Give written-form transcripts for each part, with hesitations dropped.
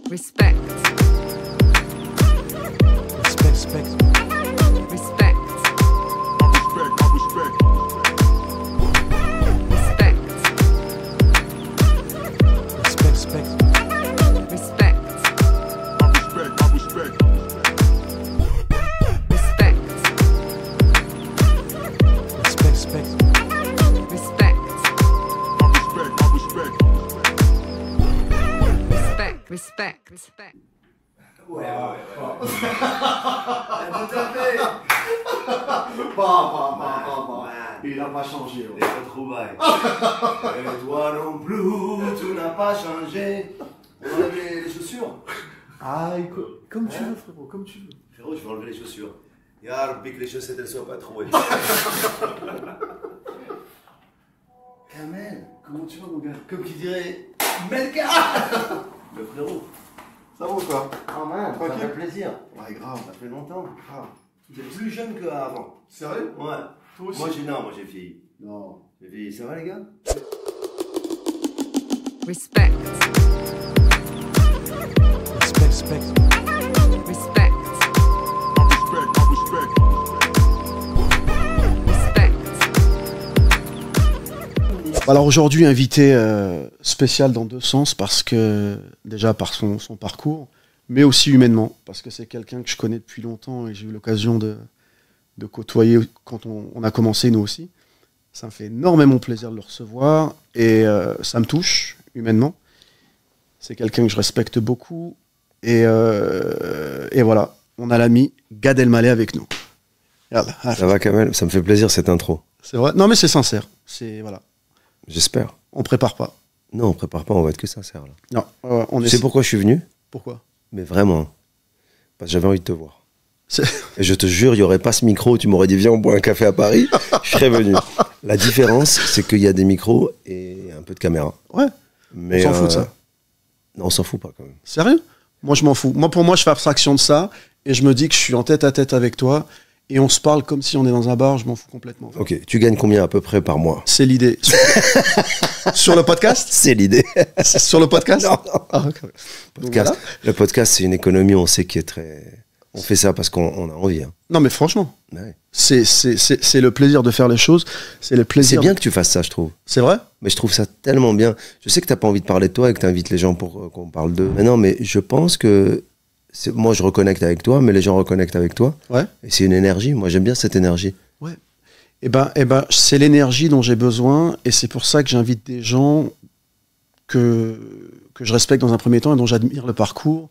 Respect. Respect. Respect. Respect. Respect. Respect. Respect. Ouais. Tout à fait. Bah. Il n'a pas changé. Les retrouvailles. Et toi non plus, tu n'as pas changé. On enlève les chaussures. Ah, comme tu veux, frérot, comme tu veux. Frérot, je vais enlever les chaussures. Ya Rabbi, que les chaussettes elles soient pas trouées. Kamel, comment tu vas, mon gars? Comme qui dirait Melka. Le frérot. Ça va ou quoi? Ah man, ça Tranquille. fait plaisir. Ouais, grave. Ça fait longtemps. Grave. T'es plus jeune qu'avant. Sérieux? Ouais. Toi aussi? Moi j'ai vieilli. Non. J'ai vieilli. Ça va les gars? Respect. Respect. Respect. Alors aujourd'hui, invité spécial dans deux sens, parce que déjà par son parcours, mais aussi humainement, parce que c'est quelqu'un que je connais depuis longtemps et j'ai eu l'occasion de côtoyer quand on a commencé nous aussi. Ça me fait énormément plaisir de le recevoir et ça me touche humainement. C'est quelqu'un que je respecte beaucoup et voilà, on a l'ami Gad Elmaleh avec nous. Yallah, Ça va Kamel, ça me fait plaisir cette intro. c'est vrai. Non mais c'est sincère. C'est voilà. J'espère. On prépare pas. Non, on prépare pas, on va être que sincère là. Non. On Tu sais pourquoi je suis venu? Pourquoi? Mais vraiment. Parce que j'avais envie de te voir. C'est- Et je te jure, il n'y aurait pas ce micro, tu m'aurais dit viens on boit un café à Paris, je serais venu. La différence, c'est qu'il y a des micros et un peu de caméra. Ouais. Mais, On s'en fout de ça. Non, on s'en fout pas quand même. Sérieux? Moi, je m'en fous. Pour moi, je fais abstraction de ça et je me dis que je suis en tête à tête avec toi et on se parle comme si on est dans un bar. Je m'en fous complètement. Ok, tu gagnes combien à peu près par mois? C'est l'idée. Sur le podcast? C'est l'idée. Sur le podcast? Non, non. Ah, ok. Donc, Podcast. voilà. Le podcast, c'est une économie, on sait qui est très... On fait ça parce qu'on a envie. Hein. Non, mais franchement, Ouais. c'est le plaisir de faire les choses. C'est le C'est plaisir. bien que tu fasses ça, je trouve. C'est vrai? Mais je trouve ça tellement bien. Je sais que t'as pas envie de parler de toi et que t'invites les gens pour qu'on parle d'eux. Mais non, mais je pense que moi je reconnecte avec toi, mais les gens reconnectent avec toi. Ouais. Et c'est une énergie. Moi j'aime bien cette énergie. Eh ben, c'est l'énergie dont j'ai besoin et c'est pour ça que j'invite des gens que je respecte dans un premier temps et dont j'admire le parcours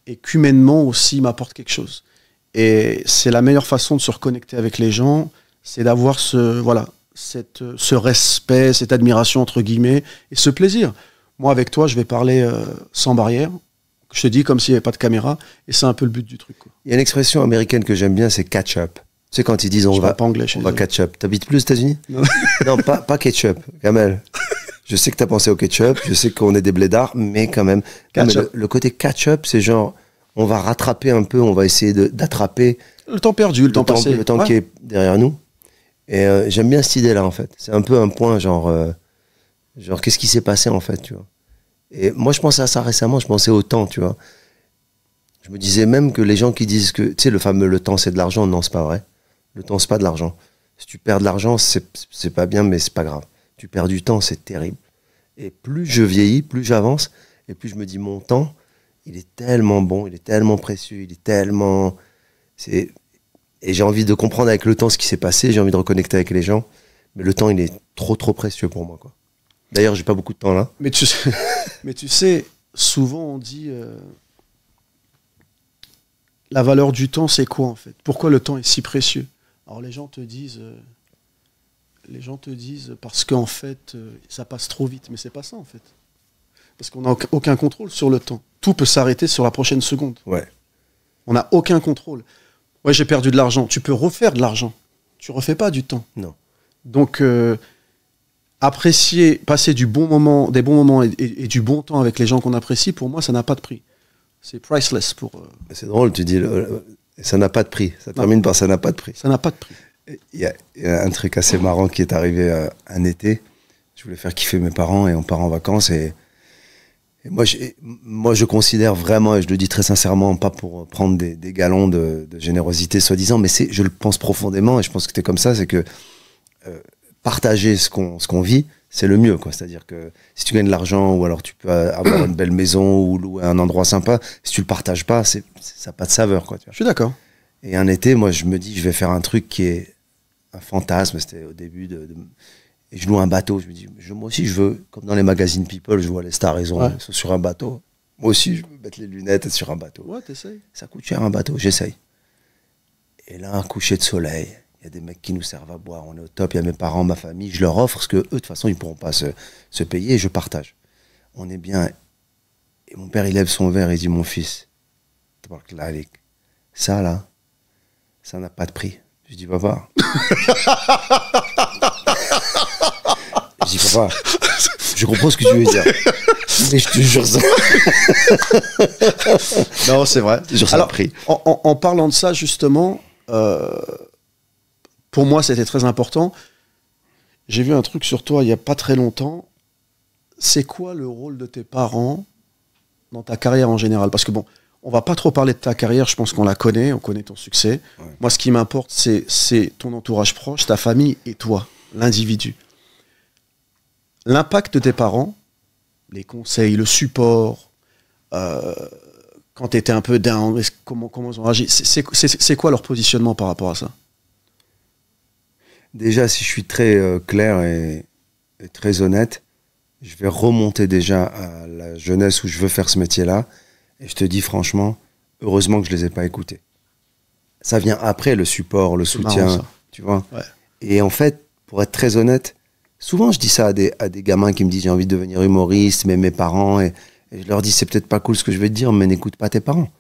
et qu'humainement aussi m'apportent quelque chose. Et c'est la meilleure façon de se reconnecter avec les gens, c'est d'avoir ce respect, cette admiration entre guillemets et ce plaisir. Moi avec toi, je vais parler sans barrière. Je te dis comme s'il n'y avait pas de caméra et c'est un peu le but du truc, quoi. Il y a une expression américaine que j'aime bien, c'est catch up. Tu sais quand ils disent on Je va parle pas anglais, je suis on va désolé. catch up. T'habites plus aux États-Unis? Non. Non, pas ketchup, Kamel. Je sais que t'as pensé au ketchup, je sais qu'on est des blédards, mais quand même. Non, mais Catch-up. le côté catch-up, c'est genre, on va rattraper un peu, on va essayer d'attraper Le temps perdu, le temps passé. le temps Ouais. qui est derrière nous. Et j'aime bien cette idée-là, en fait. C'est un peu un point, genre qu'est-ce qui s'est passé, en fait, tu vois. Et moi, je pensais à ça récemment, je pensais au temps, tu vois. Je me disais même que les gens qui disent que, tu sais, le fameux le temps, c'est de l'argent, non, c'est pas vrai. Le temps, c'est pas de l'argent. Si tu perds de l'argent, c'est pas bien, mais c'est pas grave. Tu perds du temps, c'est terrible. Et plus je vieillis, plus j'avance, et plus je me dis, mon temps, il est tellement bon, il est tellement précieux, il est tellement... Et j'ai envie de comprendre avec le temps ce qui s'est passé, j'ai envie de reconnecter avec les gens, mais le temps, il est trop précieux pour moi, quoi. D'ailleurs, j'ai pas beaucoup de temps là. Mais tu sais, souvent on dit la valeur du temps, c'est quoi en fait? Pourquoi le temps est si précieux? Alors les gens te disent parce qu'en fait ça passe trop vite, mais c'est pas ça en fait. Parce qu'on n'a aucun contrôle sur le temps. Tout peut s'arrêter sur la prochaine seconde. Ouais. On n'a aucun contrôle. Ouais, j'ai perdu de l'argent. Tu peux refaire de l'argent. Tu refais pas du temps. Non. Donc apprécier, passer des bons moments et du bon temps avec les gens qu'on apprécie, pour moi, ça n'a pas de prix. C'est priceless pour. C'est drôle, tu dis, ça n'a pas de prix. Ça termine par ça n'a pas de prix. Ça n'a pas de prix. Il y a un truc assez marrant qui est arrivé un été. Je voulais faire kiffer mes parents et on part en vacances et Et moi, je considère vraiment, et je le dis très sincèrement, pas pour prendre des galons de générosité soi-disant, mais je le pense profondément, et je pense que t'es comme ça, c'est que partager ce qu'on vit, c'est le mieux, quoi. C'est-à-dire que si tu gagnes de l'argent, ou alors tu peux avoir une belle maison, ou louer un endroit sympa, si tu le partages pas, ça n'a pas de saveur, quoi. Tu vois. Je suis d'accord. Et un été, moi, je me dis, je vais faire un truc qui est un fantasme, c'était au début et je loue un bateau, je me dis, moi aussi je veux, comme dans les magazines People, je vois les stars, ils sont sur un bateau. Moi aussi, je veux mettre les lunettes sur un bateau. Ouais, t'essayes. Ça coûte cher un bateau, j'essaye. Et là, un coucher de soleil, il y a des mecs qui nous servent à boire, on est au top, il y a mes parents, ma famille, je leur offre ce que eux, de toute façon, ils pourront pas se payer, et je partage. On est bien. Et mon père, il lève son verre et il dit, mon fils, ça là, ça n'a pas de prix. Je dis, papa. Je dis, papa, je comprends ce que tu veux dire. Mais je te jure ça. Non, c'est vrai. Alors, en parlant de ça, justement, pour moi, c'était très important. J'ai vu un truc sur toi il n'y a pas très longtemps. C'est quoi le rôle de tes parents dans ta carrière en général? Parce que bon, on va pas trop parler de ta carrière, je pense qu'on la connaît, on connaît ton succès. Ouais. Moi, ce qui m'importe, c'est ton entourage proche, ta famille et toi, l'individu. L'impact de tes parents, les conseils, le support, quand tu étais un peu down, comment ils ont réagi, c'est quoi leur positionnement par rapport à ça? Déjà, si je suis très clair et très honnête, je vais remonter déjà à la jeunesse où je veux faire ce métier-là. Et je te dis franchement, heureusement que je les ai pas écoutés. Ça vient après, le support, le soutien, marrant, tu vois. Ouais. Et en fait, pour être très honnête, souvent je dis ça à des gamins qui me disent j'ai envie de devenir humoriste, mais mes parents, et je leur dis c'est peut-être pas cool ce que je vais te dire, mais n'écoute pas tes parents.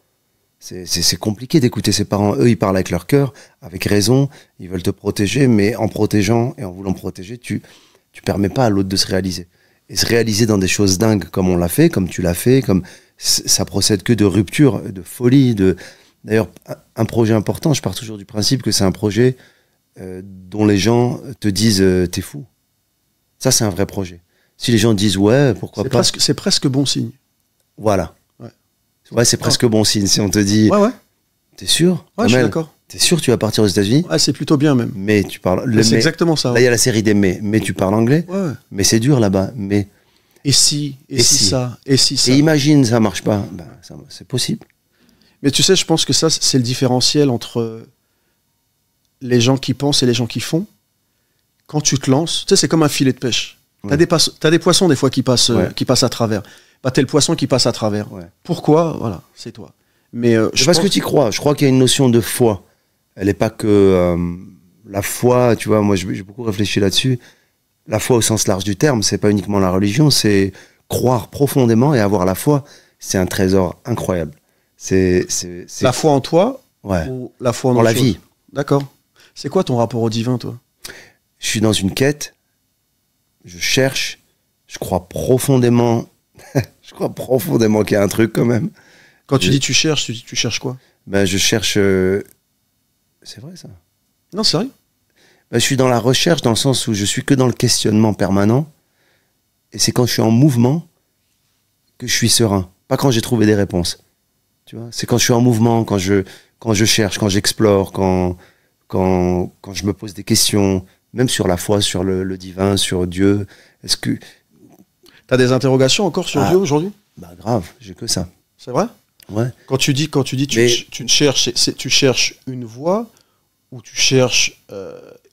C'est compliqué d'écouter ses parents. Eux, ils parlent avec leur cœur, avec raison, ils veulent te protéger, mais en protégeant et en voulant protéger, tu permets pas à l'autre de se réaliser. Et se réaliser dans des choses dingues comme on l'a fait, comme tu l'as fait, comme ça procède que de rupture, de folie. D'ailleurs, un projet important, je pars toujours du principe que c'est un projet dont les gens te disent t'es fou. Ça, c'est un vrai projet. Si les gens disent ouais, pourquoi pas. C'est presque bon signe. Voilà. Ouais, c'est presque bon signe. Si on te dit ouais. T'es sûr? Ouais, je suis d'accord. T'es sûr que tu vas partir aux États-Unis? Ouais, c'est plutôt bien même. Mais tu parles. C'est exactement ça. Là, il y a la série des mais tu parles anglais? Ouais. Mais c'est dur là-bas. Mais. Et si ça. Et imagine, ça marche pas. Ben, c'est possible. Mais tu sais, je pense que ça, c'est le différentiel entre les gens qui pensent et les gens qui font. Quand tu te lances, tu sais, c'est comme un filet de pêche. Ouais. T'as des poissons, des fois, qui passent à travers. Bah, t'es le poisson qui passe à travers. Ouais. Pourquoi? Voilà, c'est toi. Mais je pense que tu y crois. Je crois qu'il y a une notion de foi. Elle n'est pas que la foi, tu vois, moi, j'ai beaucoup réfléchi là-dessus. La foi au sens large du terme, c'est pas uniquement la religion, c'est croire profondément et avoir la foi. C'est un trésor incroyable. C'est la foi en toi, ouais. Ou la foi en la vie. D'accord. C'est quoi ton rapport au divin, toi? Je suis dans une quête. Je cherche. Je crois profondément. Je crois profondément qu'il y a un truc quand même. Quand tu dis tu cherches quoi? Ben je cherche. C'est vrai ça? Non, c'est vrai. Ben, je suis dans la recherche, dans le sens où je suis que dans le questionnement permanent. Et c'est quand je suis en mouvement que je suis serein. Pas quand j'ai trouvé des réponses. Tu vois, c'est quand je suis en mouvement, quand je cherche, quand j'explore, quand je me pose des questions, même sur la foi, sur le divin, sur Dieu. Est-ce que t'as des interrogations encore sur Dieu aujourd'hui? Bah grave, j'ai que ça. C'est vrai? Ouais. Quand tu dis tu cherches une voie ou tu cherches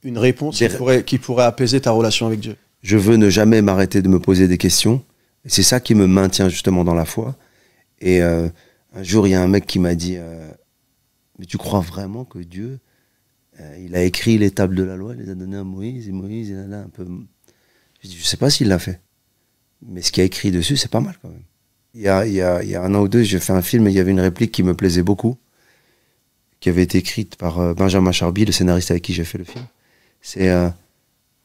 une réponse qui pourrait apaiser ta relation avec Dieu? Je veux ne jamais m'arrêter de me poser des questions. Et c'est ça qui me maintient justement dans la foi. Et un jour, il y a un mec qui m'a dit mais tu crois vraiment que Dieu, il a écrit les tables de la loi, il les a données à Moïse, et Moïse, il a là un peu... Je dis, je sais pas s'il l'a fait. Mais ce qu'il y a écrit dessus, c'est pas mal quand même. Il y a un an ou deux, j'ai fait un film et il y avait une réplique qui me plaisait beaucoup, qui avait été écrite par Benjamin Charby, le scénariste avec qui j'ai fait le film. C'est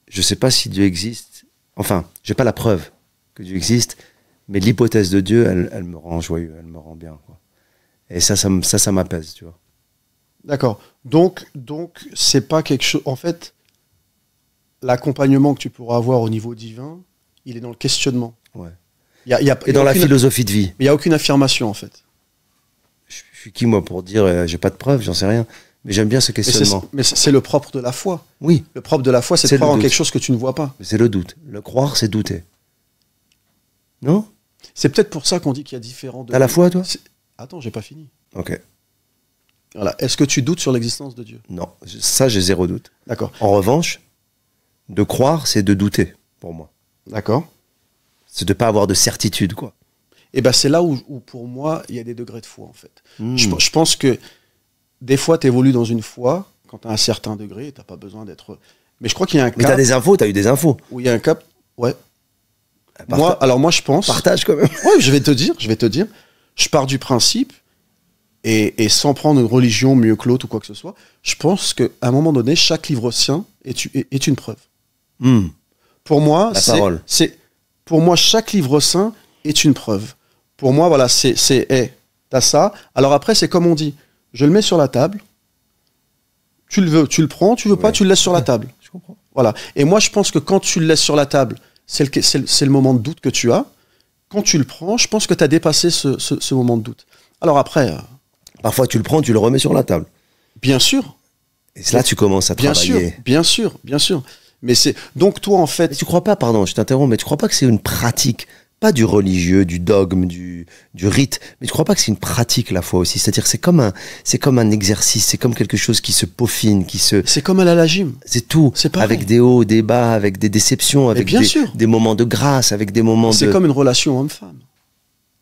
je sais pas si Dieu existe, enfin, j'ai pas la preuve que Dieu existe, mais l'hypothèse de Dieu, elle me rend joyeux, elle me rend bien, quoi. Et ça m'apaise, tu vois. D'accord. Donc c'est pas quelque chose... En fait, l'accompagnement que tu pourras avoir au niveau divin, il est dans le questionnement. Ouais. Et dans la philosophie de vie. Il n'y a aucune affirmation, en fait. Je suis qui, moi, pour dire j'ai pas de preuves, j'en sais rien. Mais j'aime bien ce questionnement. Mais c'est le propre de la foi. Oui. Le propre de la foi, c'est de C'est le croire en doute. quelque chose que tu ne vois pas. C'est le doute. Le croire, c'est douter. Non? C'est peut-être pour ça qu'on dit qu'il y a différents... T'as la foi, toi? Attends, j'ai pas fini. Ok. Voilà. Est-ce que tu doutes sur l'existence de Dieu? Non, ça, j'ai zéro doute. D'accord. En revanche, de croire, c'est de douter, pour moi. D'accord. C'est de pas avoir de certitude, quoi. Et ben c'est là où, pour moi, il y a des degrés de foi, en fait. Hmm. Je pense que des fois, tu évolues dans une foi quand tu as un certain degré et tu n'as pas besoin d'être... Mais je crois qu'il y a un Mais t'as cap des infos, t'as eu des infos. où il y a un cap... Ouais. Parta- Moi, je pense... Partage quand même. Ouais, je vais te dire. Je pars du principe, et sans prendre une religion mieux que l'autre ou quoi que ce soit, je pense qu'à un moment donné, chaque livre saint est une preuve. Hmm. Pour moi, La parole. pour moi, chaque livre saint est une preuve. Pour moi, voilà, t'as ça. Alors après, c'est comme on dit, je le mets sur la table. Tu le veux, tu le prends. Tu veux pas, Ouais. tu le laisses sur la table. Je comprends. Voilà. Et moi, je pense que quand tu le laisses sur la table, c'est le moment de doute que tu as. Quand tu le prends, je pense que tu as dépassé ce moment de doute. Alors après, Parfois, tu le prends, tu le remets sur la table. bien sûr, Et c'est là que tu commences à bien sûr, travailler. bien sûr. Mais c'est donc toi en Mais fait, tu crois pas, pardon, je t'interromps, mais tu crois pas que c'est une pratique, pas du religieux, du dogme, du rite, mais tu crois pas que c'est une pratique la foi aussi? C'est-à-dire c'est comme un exercice, c'est comme quelque chose qui se peaufine, c'est comme aller à la gym. c'est tout, C'est pareil. avec des hauts, des bas, avec des déceptions, avec bien sûr. des moments de grâce, avec des moments C'est de... comme une relation homme-femme.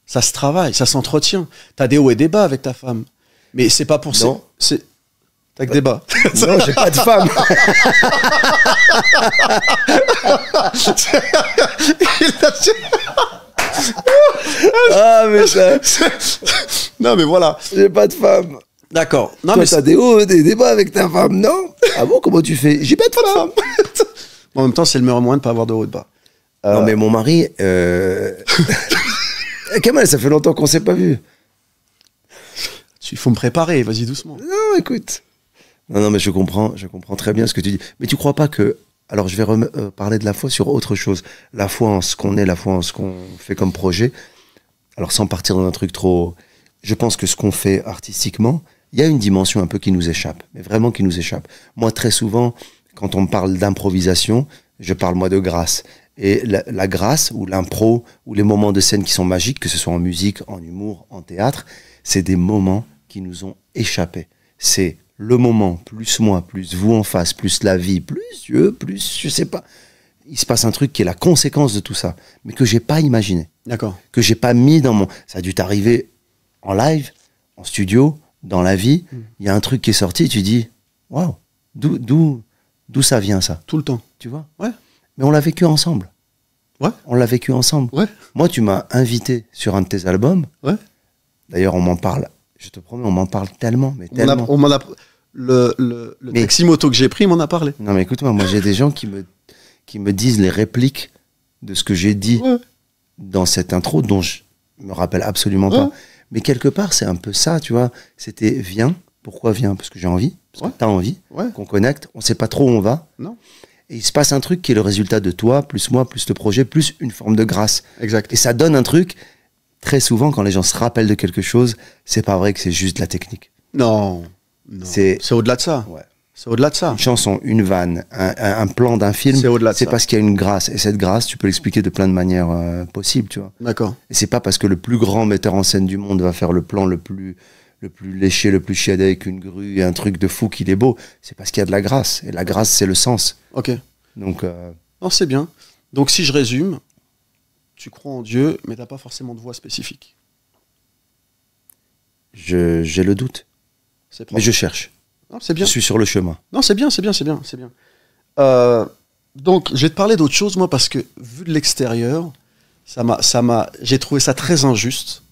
Ça se travaille, ça s'entretient. T'as des hauts et des bas avec ta femme. Mais c'est pas pour ça. Non. T'as que des bas. Non, j'ai pas de femme. Ah, mais ça, Non, mais voilà. j'ai pas de femme. D'accord. Non, Toi, mais t'as des hauts, des bas avec ta femme, non? Ah bon, comment tu fais? J'ai pas de femme. en même temps, c'est le meilleur moyen de pas avoir de haut et de bas. Non, mais mon mari... Kamal, ça fait longtemps qu'on s'est pas vu. Il faut me préparer, vas-y doucement. Non, écoute. Non, mais je comprends très bien ce que tu dis. Mais tu crois pas que... Alors, je vais parler de la foi sur autre chose. La foi en ce qu'on est, la foi en ce qu'on fait comme projet. Alors, sans partir dans un truc trop... Je pense que ce qu'on fait artistiquement, il y a une dimension un peu qui nous échappe. Mais vraiment qui nous échappe. Moi, très souvent, quand on me parle d'improvisation, je parle, moi, de grâce. Et la grâce, ou l'impro, ou les moments de scène qui sont magiques, que ce soit en musique, en humour, en théâtre, c'est des moments qui nous ont échappé. C'est le moment, plus moi, plus vous en face, plus la vie, plus Dieu, plus je sais pas. Il se passe un truc qui est la conséquence de tout ça, mais que j'ai pas imaginé, D'accord. que j'ai pas mis dans mon... Ça a dû t'arriver en live, en studio, dans la vie. Il y a un truc qui est sorti, tu dis, waouh, d'où ça vient ça, Tout le temps. tu vois? Ouais. Mais on l'a vécu ensemble. Ouais. On l'a vécu ensemble. Ouais. Moi, tu m'as invité sur un de tes albums. Ouais. D'ailleurs, on m'en parle. Je te promets, on m'en parle tellement, mais tellement. On m'en a... Le Mais- taxi-moto que j'ai pris, il m'en a parlé. Non, mais écoute-moi, moi, j'ai des gens qui me disent les répliques de ce que j'ai dit Ouais. dans cette intro, dont je me rappelle absolument pas. Ouais. Mais quelque part, c'est un peu ça, tu vois. C'était viens. Pourquoi viens? Parce que j'ai envie. Parce Ouais. que t'as envie. Ouais. Qu'on connecte. On sait pas trop où on va. Non. Et il se passe un truc qui est le résultat de toi, plus moi, plus le projet, plus une forme de grâce. Exact. Et ça donne un truc. Très souvent, quand les gens se rappellent de quelque chose, c'est pas vrai que c'est juste de la technique. Non. C'est- C'est au-delà de ça. Ouais. C'est au-delà de ça. Une chanson, une vanne, un plan d'un film, C'est au-delà de c'est ça. parce qu'il y a une grâce. Et cette grâce, tu peux l'expliquer de plein de manières possibles, tu vois. D'accord. Et c'est pas parce que le plus grand metteur en scène du monde va faire le plan le plus léché, le plus chiadé avec une grue et un truc de fou qu'il est beau. C'est parce qu'il y a de la grâce. Et la grâce, c'est le sens. Ok. Donc, Non, c'est bien. Donc, si je résume, tu crois en Dieu, mais t'as pas forcément de voix spécifique. j'ai le doute. C'est Mais propre. je cherche. Non, c'est bien. Je suis sur le chemin. Non, c'est bien. Donc, je vais te parler d'autre chose, moi, parce que vu de l'extérieur, j'ai trouvé ça très injuste.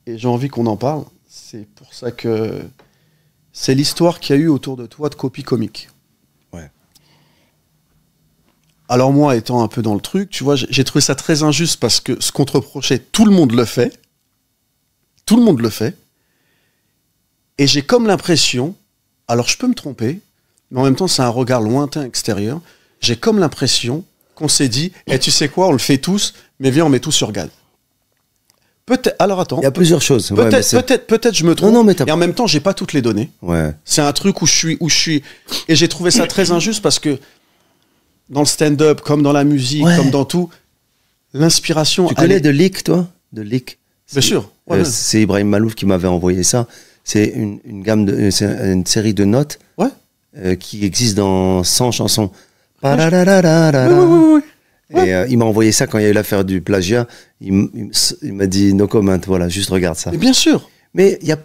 Et j'ai envie qu'on en parle. C'est pour ça que c'est l'histoire qu'il y a eu autour de toi de Copy Comics. Ouais. Alors moi, étant un peu dans le truc, tu vois, j'ai trouvé ça très injuste parce que ce qu'on te reprochait, tout le monde le fait. Tout le monde le fait. Et j'ai comme l'impression, alors je peux me tromper, mais en même temps c'est un regard lointain extérieur, j'ai comme l'impression qu'on s'est dit, et tu sais quoi, on le fait tous, mais viens, on met tout sur Gad. Peut-être. Alors attends. Il y a plusieurs choses. Ouais, mais c'est- Peut-être je me trompe. Non, mais t'as- et en même temps, j'ai pas toutes les données. Ouais. C'est un truc où je suis. Et j'ai trouvé ça très injuste parce que dans le stand-up, comme dans la musique, Ouais. comme dans tout, l'inspiration. Tu elle connais est- de Leak, toi? De Leak? Bien sûr. Ouais, ouais. C'est Ibrahim Malouf qui m'avait envoyé ça. C'est une gamme de, c'est une série de notes Ouais. qui existe dans 100 chansons. Ouais, Pararararara. Et il m'a envoyé ça quand il y a eu l'affaire du plagiat. Il m'a dit no comment, voilà, juste regarde ça. Mais bien sûr. Mais il y a,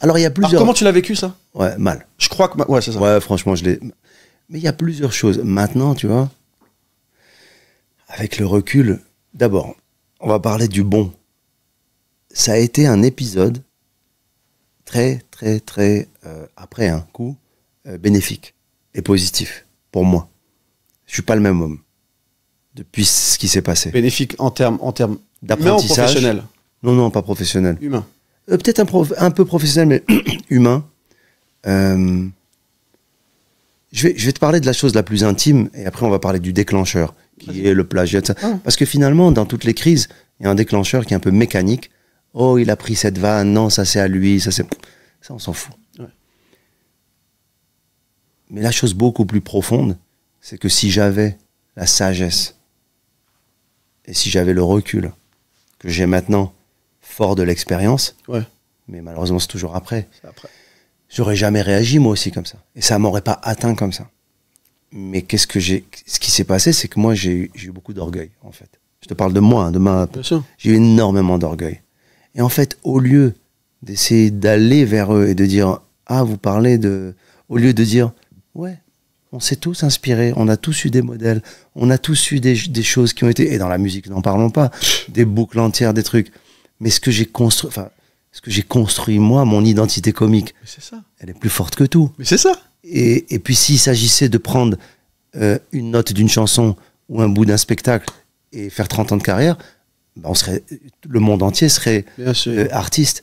alors il y a Alors, plusieurs. comment tu l'as vécu ça? Ouais, mal. Je crois que. Ouais, c'est ça. Ouais, franchement, je l'ai. Mais il y a plusieurs choses. Maintenant, tu vois, avec le recul, d'abord, on va parler du bon. Ça a été un épisode très, après un coup, bénéfique et positif pour moi. Je suis pas le même homme depuis ce qui s'est passé. Bénéfique en termes humains ou D'apprentissage. professionnels? Non, pas professionnel. Humain. Peut-être un peu professionnel, mais humain. Je vais te parler de la chose la plus intime, et après on va parler du déclencheur, qui est le plagiat. Parce que finalement, dans toutes les crises, il y a un déclencheur qui est un peu mécanique. Oh, il a pris cette vanne, non, ça c'est à lui, ça on s'en fout. Ouais. Mais la chose beaucoup plus profonde, c'est que si j'avais la sagesse, et si j'avais le recul que j'ai maintenant, fort de l'expérience, Ouais. mais malheureusement c'est toujours après, C'est après. j'aurais jamais réagi moi aussi comme ça. Et ça m'aurait pas atteint comme ça. Mais ce qui s'est passé, c'est que moi j'ai eu beaucoup d'orgueil en fait. Je te parle de moi, hein, de ma. Bien sûr. J'ai eu énormément d'orgueil. Et en fait, au lieu d'essayer d'aller vers eux et de dire ah vous parlez de, au lieu de dire ouais, on s'est tous inspirés, on a tous eu des modèles, on a tous eu des choses qui ont été, et dans la musique n'en parlons pas, des boucles entières, des trucs. Mais ce que j'ai construit moi, mon identité comique, Mais c'est ça. elle est plus forte que tout. Mais c'est ça. Et puis s'il s'agissait de prendre une note d'une chanson ou un bout d'un spectacle et faire 30 ans de carrière, ben le monde entier serait Bien sûr. artiste.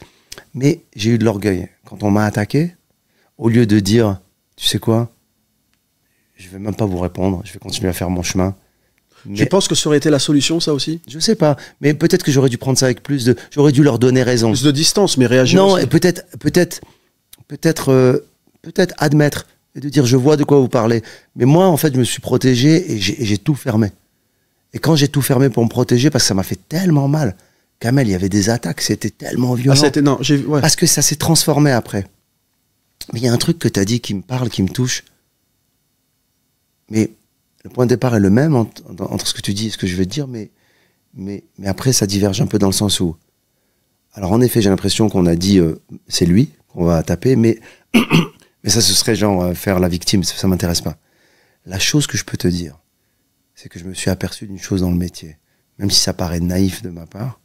Mais j'ai eu de l'orgueil. Quand on m'a attaqué, au lieu de dire, tu sais quoi, je vais même pas vous répondre, je vais continuer à faire mon chemin. Tu Mais penses que ça aurait été la solution, ça aussi? je sais pas, mais peut-être que j'aurais dû prendre ça avec plus de, j'aurais dû leur donner raison. Plus de distance, mais réagir Non, aussi. et peut-être admettre et de dire je vois de quoi vous parlez. Mais moi, en fait, je me suis protégé et j'ai tout fermé. Et quand j'ai tout fermé pour me protéger, parce que ça m'a fait tellement mal, Kamel, il y avait des attaques, c'était tellement Ah, violent. c'était. Non, j'ai. Ouais. Parce que ça s'est transformé après. Mais il y a un truc que tu as dit qui me parle, qui me touche. Mais le point de départ est le même entre ce que tu dis et ce que je vais te dire, mais après, ça diverge un peu dans le sens où. Alors, en effet, j'ai l'impression qu'on a dit c'est lui qu'on va taper, mais ça, ce serait genre faire la victime, ça m'intéresse pas. La chose que je peux te dire, c'est que je me suis aperçu d'une chose dans le métier, même si ça paraît naïf de ma part.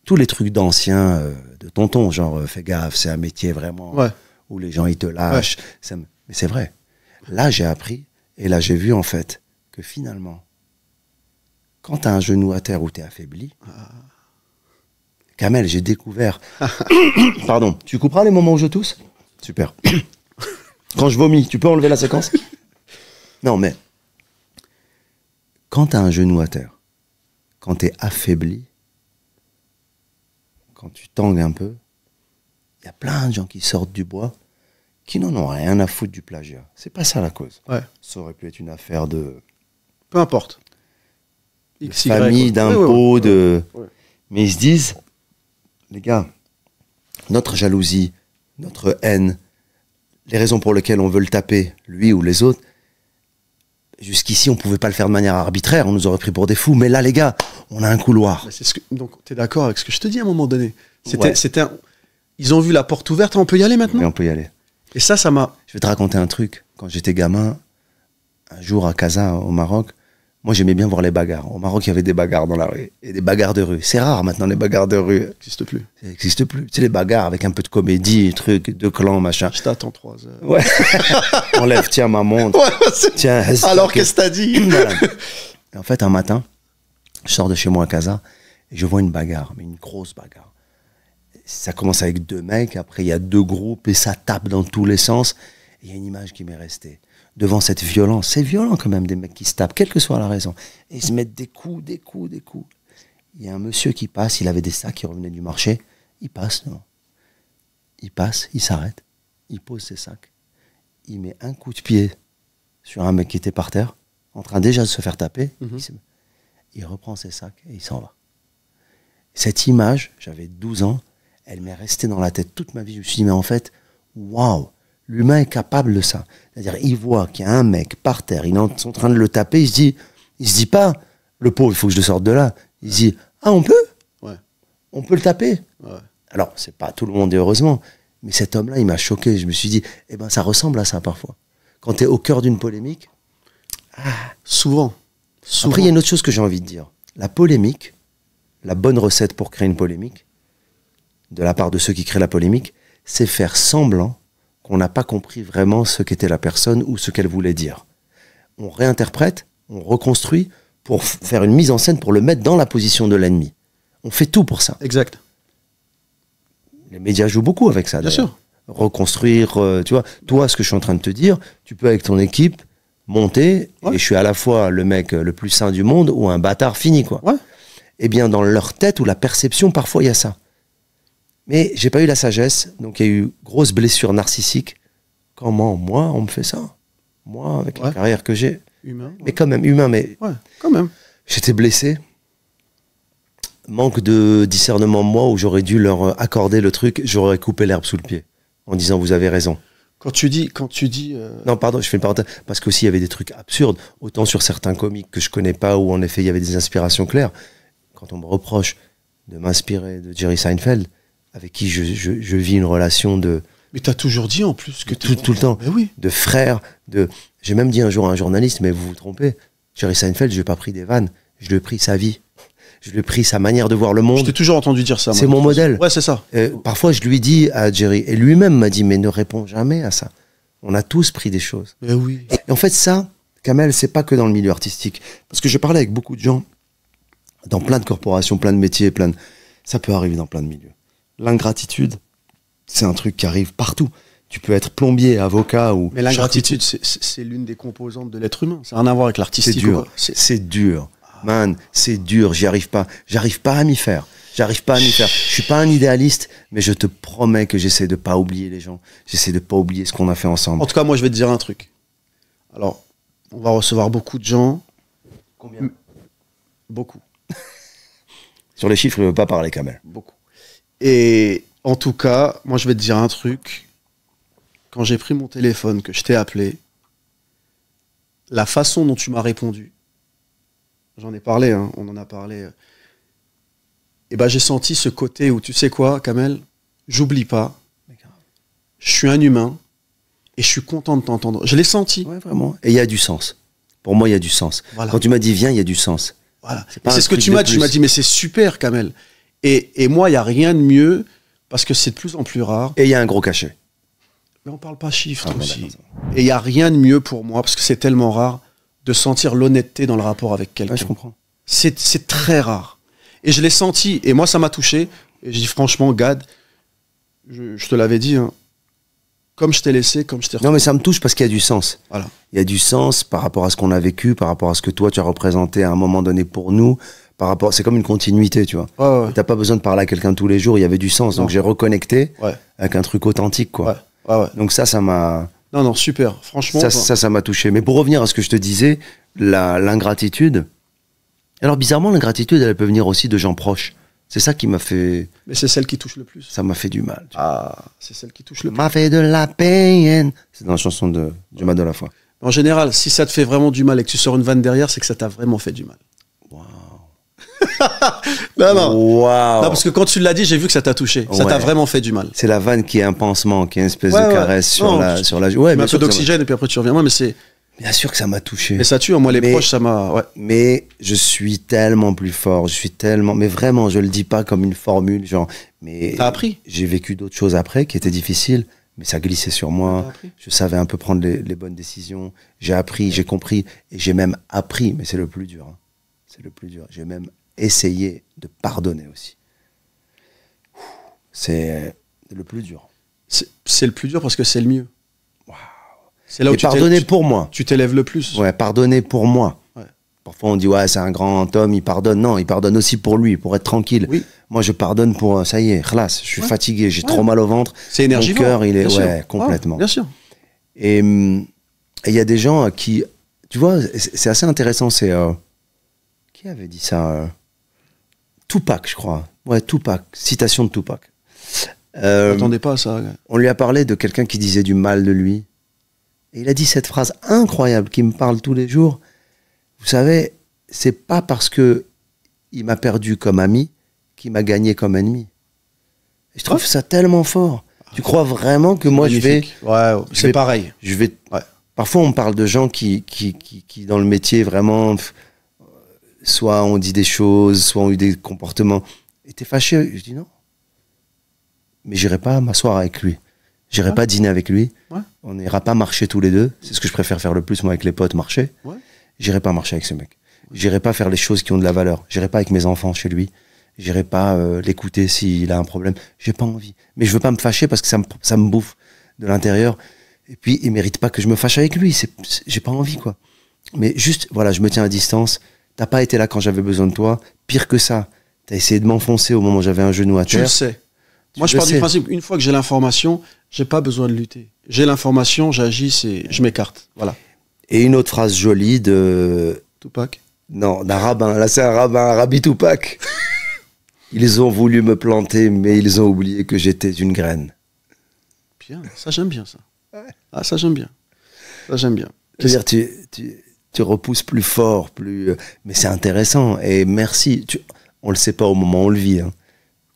Tous les trucs d'anciens, de tonton, genre fais gaffe, c'est un métier vraiment Ouais. où les gens ils te lâchent. Mais c'est vrai. Là, j'ai appris et là, j'ai vu en fait que finalement, quand t'as un genou à terre ou t'es affaibli, Kamel, j'ai découvert. Pardon, tu couperas les moments où je tousse? Super. Quand je vomis, tu peux enlever la séquence? Non, mais quand t'as un genou à terre, quand t'es affaibli, quand tu tangues un peu, il y a plein de gens qui sortent du bois qui n'en ont rien à foutre du plagiat. C'est pas ça la cause. Ouais. Ça aurait pu être une affaire de Peu importe. de X, Y, famille, quoi. d'impôts, Ouais. de... Ouais. Mais ils se disent, les gars, notre jalousie, notre haine, les raisons pour lesquelles on veut le taper, lui ou les autres, jusqu'ici, on pouvait pas le faire de manière arbitraire, on nous aurait pris pour des fous. Mais là, les gars, on a un couloir. Mais c'est donc, t'es d'accord avec ce que je te dis à un moment donné? Ouais. Ils ont vu la porte ouverte, on peut y aller maintenant? Mais on peut y aller. Et ça m'a. Je vais te raconter un truc. Quand j'étais gamin, un jour à Casa, au Maroc, moi j'aimais bien voir les bagarres. Au Maroc, il y avait des bagarres dans la rue. Et des bagarres de rue. C'est rare maintenant, les bagarres de rue. Ça n'existe plus. Ça n'existe plus. Tu sais, les bagarres avec un peu de comédie, trucs, de clans, machin. Je t'attends 3 heures. Ouais. Enlève, tiens, ma montre. Tiens, Alors, qu'est-ce que t'as dit? Voilà. Et en fait, un matin, je sors de chez moi à Casa et je vois une bagarre, mais une grosse bagarre. Ça commence avec 2 mecs, après il y a 2 groupes et ça tape dans tous les sens. Et il y a une image qui m'est restée. devant cette violence. C'est violent quand même, des mecs qui se tapent, quelle que soit la raison. Et ils se mettent des coups, des coups, des coups. Il y a un monsieur qui passe, il avait des sacs, il revenait du marché. Il passe, non. Il passe, il s'arrête, il pose ses sacs. Il met un coup de pied sur un mec qui était par terre, en train déjà de se faire taper. Il reprend ses sacs et il s'en va. Cette image, j'avais 12 ans, elle m'est restée dans la tête toute ma vie. Je me suis dit, mais en fait, waouh, l'humain est capable de ça. C'est-à-dire, il voit qu'il y a un mec par terre, ils sont en train de le taper, il se dit pas, le pauvre, il faut que je le sorte de là. Il se dit, ah, on peut? Ouais. On peut le taper? Ouais. Alors, c'est pas tout le monde, et heureusement, mais cet homme-là, il m'a choqué. Je me suis dit, eh ben, ça ressemble à ça parfois. Quand tu es au cœur d'une polémique. Souvent. Après, il y a une autre chose que j'ai envie de dire. La polémique, la bonne recette pour créer une polémique, de la part de ceux qui créent la polémique, c'est faire semblant qu'on n'a pas compris vraiment ce qu'était la personne ou ce qu'elle voulait dire. On réinterprète, on reconstruit pour faire une mise en scène, pour le mettre dans la position de l'ennemi. On fait tout pour ça. Exact. Les médias jouent beaucoup avec ça. Bien sûr. Reconstruire, tu vois, toi, ce que je suis en train de te dire, tu peux avec ton équipe monter, et je suis à la fois le mec le plus sain du monde ou un bâtard fini, quoi. Ouais. Eh bien, dans leur tête ou la perception, parfois, il y a ça. Mais j'ai pas eu la sagesse, donc il y a eu grosse blessure narcissique. Comment, moi, on me fait ça? Moi, avec la carrière que j'ai. Humain. Mais quand même, humain, mais Ouais, quand même. j'étais blessé. Manque de discernement, moi, où j'aurais dû leur accorder le truc, j'aurais coupé l'herbe sous le pied, en disant, vous avez raison. Quand tu dis. Non, pardon, je fais une parenthèse, parce qu'aussi, il y avait des trucs absurdes, autant sur certains comiques que je connais pas, où en effet, il y avait des inspirations claires. Quand on me reproche de m'inspirer de Jerry Seinfeld, avec qui je vis une relation de... Mais t'as toujours dit en plus que tout le temps, Mais oui. de frère, de... J'ai même dit un jour à un journaliste, mais vous vous trompez, Jerry Seinfeld, je lui ai pas pris des vannes, je lui ai pris sa vie. Je lui ai pris sa manière de voir le Je monde. t'ai toujours entendu dire ça. C'est mon modèle. Ouais, c'est ça. Parfois, je lui dis à Jerry, et lui-même m'a dit, mais ne réponds jamais à ça. On a tous pris des choses. Mais oui. Et en fait, ça, Kamel, c'est pas que dans le milieu artistique. Parce que je parlais avec beaucoup de gens, dans plein de corporations, plein de métiers, ça peut arriver dans plein de milieux. L'ingratitude, c'est un truc qui arrive partout. Tu peux être plombier, avocat ou... Mais l'ingratitude, c'est l'une des composantes de l'être humain. Ça n'a rien à voir avec l'artistique. C'est dur. C'est dur. Man, c'est dur. J'y arrive pas. J'arrive pas à m'y faire. J'arrive pas à m'y faire. Je suis pas un idéaliste, mais je te promets que j'essaie de pas oublier les gens. J'essaie de pas oublier ce qu'on a fait ensemble. En tout cas, moi, je vais te dire un truc. Alors, on va recevoir beaucoup de gens. Combien? Beaucoup. Sur les chiffres, il veut pas parler, Kamel. Beaucoup. Et en tout cas, moi, je vais te dire un truc. Quand j'ai pris mon téléphone, que je t'ai appelé, la façon dont tu m'as répondu, j'en ai parlé, hein, on en a parlé. Et ben, j'ai senti ce côté où, tu sais quoi, Kamel, j'oublie pas. Je suis un humain et je suis content de t'entendre. Je l'ai senti. Ouais, vraiment. Et il y a du sens. Pour moi, il y a du sens. Voilà. Quand tu m'as dit viens, il y a du sens. Voilà. pas C'est un ce que truc tu de m'as dit. Tu plus. m'as dit, mais c'est super, Kamel. Et moi, il n'y a rien de mieux parce que c'est de plus en plus rare. Et il y a un gros cachet. Mais on parle pas chiffres Ah, aussi. d'accord. Et il n'y a rien de mieux pour moi, parce que c'est tellement rare, de sentir l'honnêteté dans le rapport avec quelqu'un. Ouais, je comprends. C'est très rare. Et je l'ai senti, et moi ça m'a touché. Et je dis franchement, Gad, je te l'avais dit, hein, comme je t'ai laissé, comme je t'ai Non, mais ça me touche parce qu'il y a du sens. Voilà. Il y a du sens par rapport à ce qu'on a vécu, par rapport à ce que toi, tu as représenté à un moment donné pour nous. C'est comme une continuité, tu vois. Ouais, ouais. T'as pas besoin de parler à quelqu'un tous les jours, il y avait du sens. Donc Non. j'ai reconnecté Ouais. avec un truc authentique, quoi. Ouais, ouais. Donc ça m'a... Non, non, super. Franchement. Ça m'a touché. Mais pour revenir à ce que je te disais, l'ingratitude. Alors bizarrement, l'ingratitude, elle peut venir aussi de gens proches. C'est ça qui m'a fait... Mais c'est celle qui touche le plus. Ça m'a fait du mal. Tu vois. Ah, c'est celle qui touche le plus. M'a fait de la peine. C'est dans la chanson de Dumas de la Foi. En général, si ça te fait vraiment du mal et que tu sors une vanne derrière, c'est que ça t'a vraiment fait du mal. Waouh. Non, non. Waouh. Non, parce que quand tu l'as dit, j'ai vu que ça t'a touché. Ça Ouais. t'a vraiment fait du mal. C'est la vanne qui est un pansement, qui est une espèce Ouais, de ouais. caresse sur Non, la... tu- Sur la... Ouais, Tu mets bien un sûr peu que ça d'oxygène et puis après tu reviens. Ouais, mais c'est. Bien sûr que ça m'a touché. Mais ça tue, hein. Moi, les Mais- proches, ça m'a. Ouais. Mais je suis tellement plus fort, je suis tellement... Mais vraiment, je le dis pas comme une formule, genre... Mais T'as appris. j'ai vécu d'autres choses après qui étaient difficiles, mais ça glissait sur moi. T'as appris. Je savais un peu prendre les bonnes décisions. J'ai appris, j'ai compris, et j'ai même appris, mais c'est le plus dur. Hein. C'est le plus dur. J'ai même essayé de pardonner aussi. C'est le plus dur. C'est le plus dur parce que c'est le mieux. C'est là où Et pardonner pour moi. tu t'élèves le plus. Ouais, pardonner pour moi. Ouais. Parfois on dit ouais c'est un grand homme, il pardonne. Non, il pardonne aussi pour lui, pour être tranquille. Oui. Moi je pardonne pour ça y est, khlas, je suis fatigué, j'ai trop mal au ventre. C'est énergivore. Mon cœur il est bien sûr. ouais complètement. Bien sûr. Et il y a des gens qui, tu vois, c'est assez intéressant. C'est qui avait dit ça Tupac, je crois. Ouais, Tupac. Citation de Tupac. Attendez pas à ça. On lui a parlé de quelqu'un qui disait du mal de lui. Et il a dit cette phrase incroyable qui me parle tous les jours. Vous savez, c'est pas parce que il m'a perdu comme ami qu'il m'a gagné comme ennemi. Et je trouve ça tellement fort. Tu crois vraiment que moi Magnifique. Ouais, c'est pareil. je vais. Ouais. Parfois, on parle de gens qui dans le métier, vraiment, soit ont dit des choses, soit ont eu des comportements. Et t'es fâché. Je dis non. Mais j'irai pas m'asseoir avec lui. J'irai pas dîner avec lui. Ouais. On n'ira pas marcher tous les deux. C'est ce que je préfère faire le plus, moi, avec les potes, marcher. Ouais. J'irai pas marcher avec ce mec. J'irai pas faire les choses qui ont de la valeur. J'irai pas avec mes enfants chez lui. J'irai pas l'écouter s'il a un problème. J'ai pas envie. Mais je veux pas me fâcher parce que ça me bouffe de l'intérieur. Et puis, il mérite pas que je me fâche avec lui. J'ai pas envie, quoi. Mais juste, voilà, je me tiens à distance. T'as pas été là quand j'avais besoin de toi. Pire que ça, t'as essayé de m'enfoncer au moment où j'avais un genou à Tu le terre. sais. Moi, je pars du principe, une fois que j'ai l'information, j'ai pas besoin de lutter. J'ai l'information, j'agis, je m'écarte. Voilà. Et une autre phrase jolie de... Tupac. Non, d'un rabbin. Là, c'est un rabbin, un rabbi Tupac. Ils ont voulu me planter, mais ils ont oublié que j'étais une graine. Bien, ça j'aime bien ça. Ah, ça j'aime bien. Ça j'aime bien. C'est-à-dire, tu repousses plus fort, plus... Mais c'est intéressant. Et merci. On le sait pas au moment où on le vit. Hein.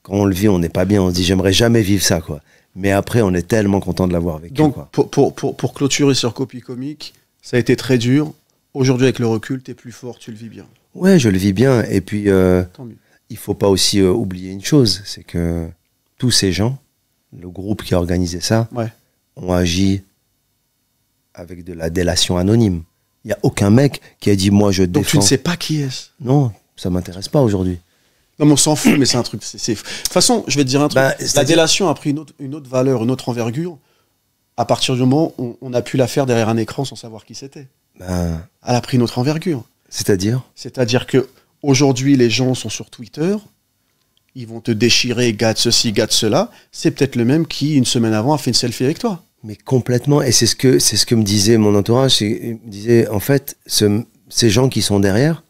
Quand on le vit, on n'est pas bien. On se dit, j'aimerais jamais vivre ça, quoi. Mais après, on est tellement content de l'avoir vécu. Donc, quoi. pour clôturer sur Copie Comique, ça a été très dur. Aujourd'hui, avec le recul, t'es plus fort, tu le vis bien. Ouais, je le vis bien. Et puis, Tant mieux. il faut pas aussi oublier une chose, c'est que tous ces gens, le groupe qui a organisé ça, Ouais. ont agi avec de la délation anonyme. Il n'y a aucun mec qui a dit, moi, je défends... Donc tu ne sais pas qui est-ce. Non, ça m'intéresse pas aujourd'hui. Non, mais on s'en fout, mais c'est un truc. De toute façon, je vais te dire un truc. Ben, La c'est-à-dire- délation a pris une autre valeur, une autre envergure. À partir du moment où on a pu la faire derrière un écran sans savoir qui c'était. Ben, Elle a pris une autre envergure. c'est-à-dire C'est-à-dire que aujourd'hui, les gens sont sur Twitter, ils vont te déchirer, gâte ceci, gâte cela. C'est peut-être le même qui, une semaine avant, a fait une selfie avec toi. Mais complètement, et c'est ce que me disait mon entourage. Il me disait, en fait, ces gens qui sont derrière,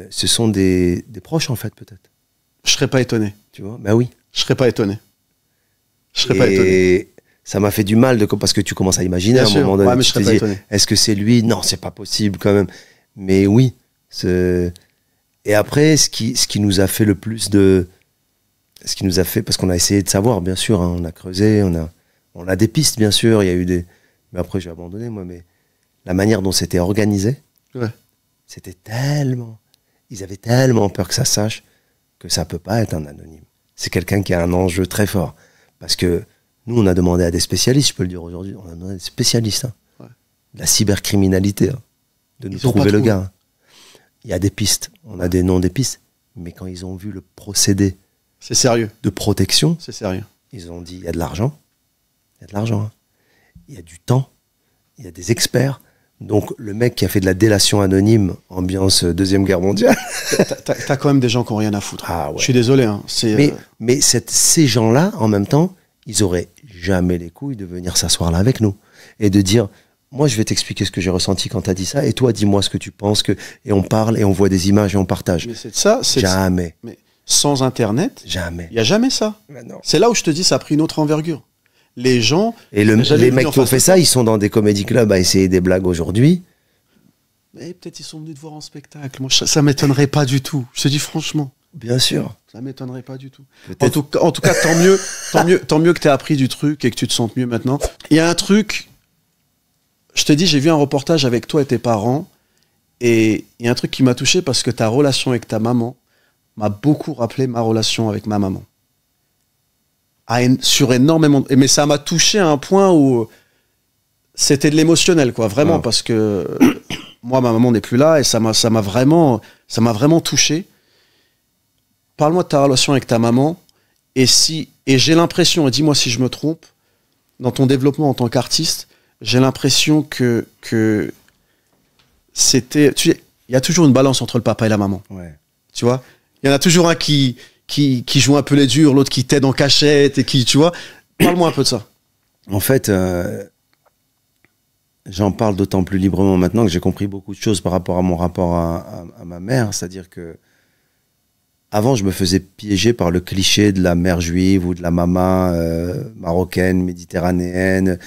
ce sont des proches, en fait, peut-être. Je serais pas étonné. Tu vois? Ben oui. Je serais pas étonné. Je serais pas étonné. Et ça m'a fait du mal, parce que tu commences à imaginer Bien à un sûr. moment donné. Ouais, mais je tu te serais pas dis, étonné. est-ce que c'est lui? Non, c'est pas possible quand même. Mais oui. Et après, ce qui nous a fait le plus de... Ce qui nous a fait... Parce qu'on a essayé de savoir, bien sûr. Hein, on a creusé, on a des pistes, bien sûr. Il y a eu des... Mais après, j'ai abandonné, moi. Mais la manière dont c'était organisé, Ouais. c'était tellement... Ils avaient tellement peur que ça sache que ça peut pas être un anonyme. C'est quelqu'un qui a un enjeu très fort. Parce que nous, on a demandé à des spécialistes, je peux le dire aujourd'hui, on a demandé à des spécialistes, hein, Ouais. de la cybercriminalité, hein, de nous Ils ont pas trouver le trouvé. gars. Hein. Il y a des pistes, on a des noms des pistes, mais quand ils ont vu le procédé C'est sérieux. de protection, C'est sérieux. ils ont dit, il y a de l'argent, il y a de l'argent, hein. Il y a du temps, il y a des experts. Donc le mec qui a fait de la délation anonyme, ambiance Deuxième Guerre mondiale. T'as quand même des gens qui n'ont rien à foutre. Ah ouais. Je suis désolé. Hein. C'est, Mais ces gens-là, en même temps, ils auraient jamais les couilles de venir s'asseoir là avec nous et de dire, moi je vais t'expliquer ce que j'ai ressenti quand t'as dit ça, et toi dis-moi ce que tu penses, et on parle et on voit des images et on partage. mais c'est de ça. C'est Jamais, mais sans Internet, jamais. il n'y a jamais ça. Mais non. C'est là où je te dis, ça a pris une autre envergure. Les gens. Et J'avais les vu mecs en qui ont face fait de ça, toi. ils sont dans des comédie clubs à essayer des blagues aujourd'hui. Mais peut-être ils sont venus te voir en spectacle. Moi, ça m'étonnerait pas du tout. Je te dis franchement. Bien sûr. Ça m'étonnerait pas du tout. Peut-être. En tout cas, tant mieux que tu aies appris du truc et que tu te sentes mieux maintenant. Il y a un truc, je te dis, j'ai vu un reportage avec toi et tes parents, et il y a un truc qui m'a touché parce que ta relation avec ta maman m'a beaucoup rappelé ma relation avec ma maman. Sur énormément. Mais ça m'a touché à un point où c'était de l'émotionnel, quoi, vraiment, Ouais. parce que moi, ma maman n'est plus là et ça m'a vraiment touché. Parle-moi de ta relation avec ta maman et j'ai l'impression, et dis-moi si je me trompe, dans ton développement en tant qu'artiste, j'ai l'impression que c'était... Tu sais, il y a toujours une balance entre le papa et la maman. Ouais. Tu vois, il y en a toujours un qui joue un peu les durs, l'autre qui t'aide en cachette et qui, tu vois. Parle-moi un peu de ça. En fait, j'en parle d'autant plus librement maintenant que j'ai compris beaucoup de choses par rapport à mon rapport à ma mère. C'est-à-dire que avant, je me faisais piéger par le cliché de la mère juive ou de la maman marocaine, méditerranéenne.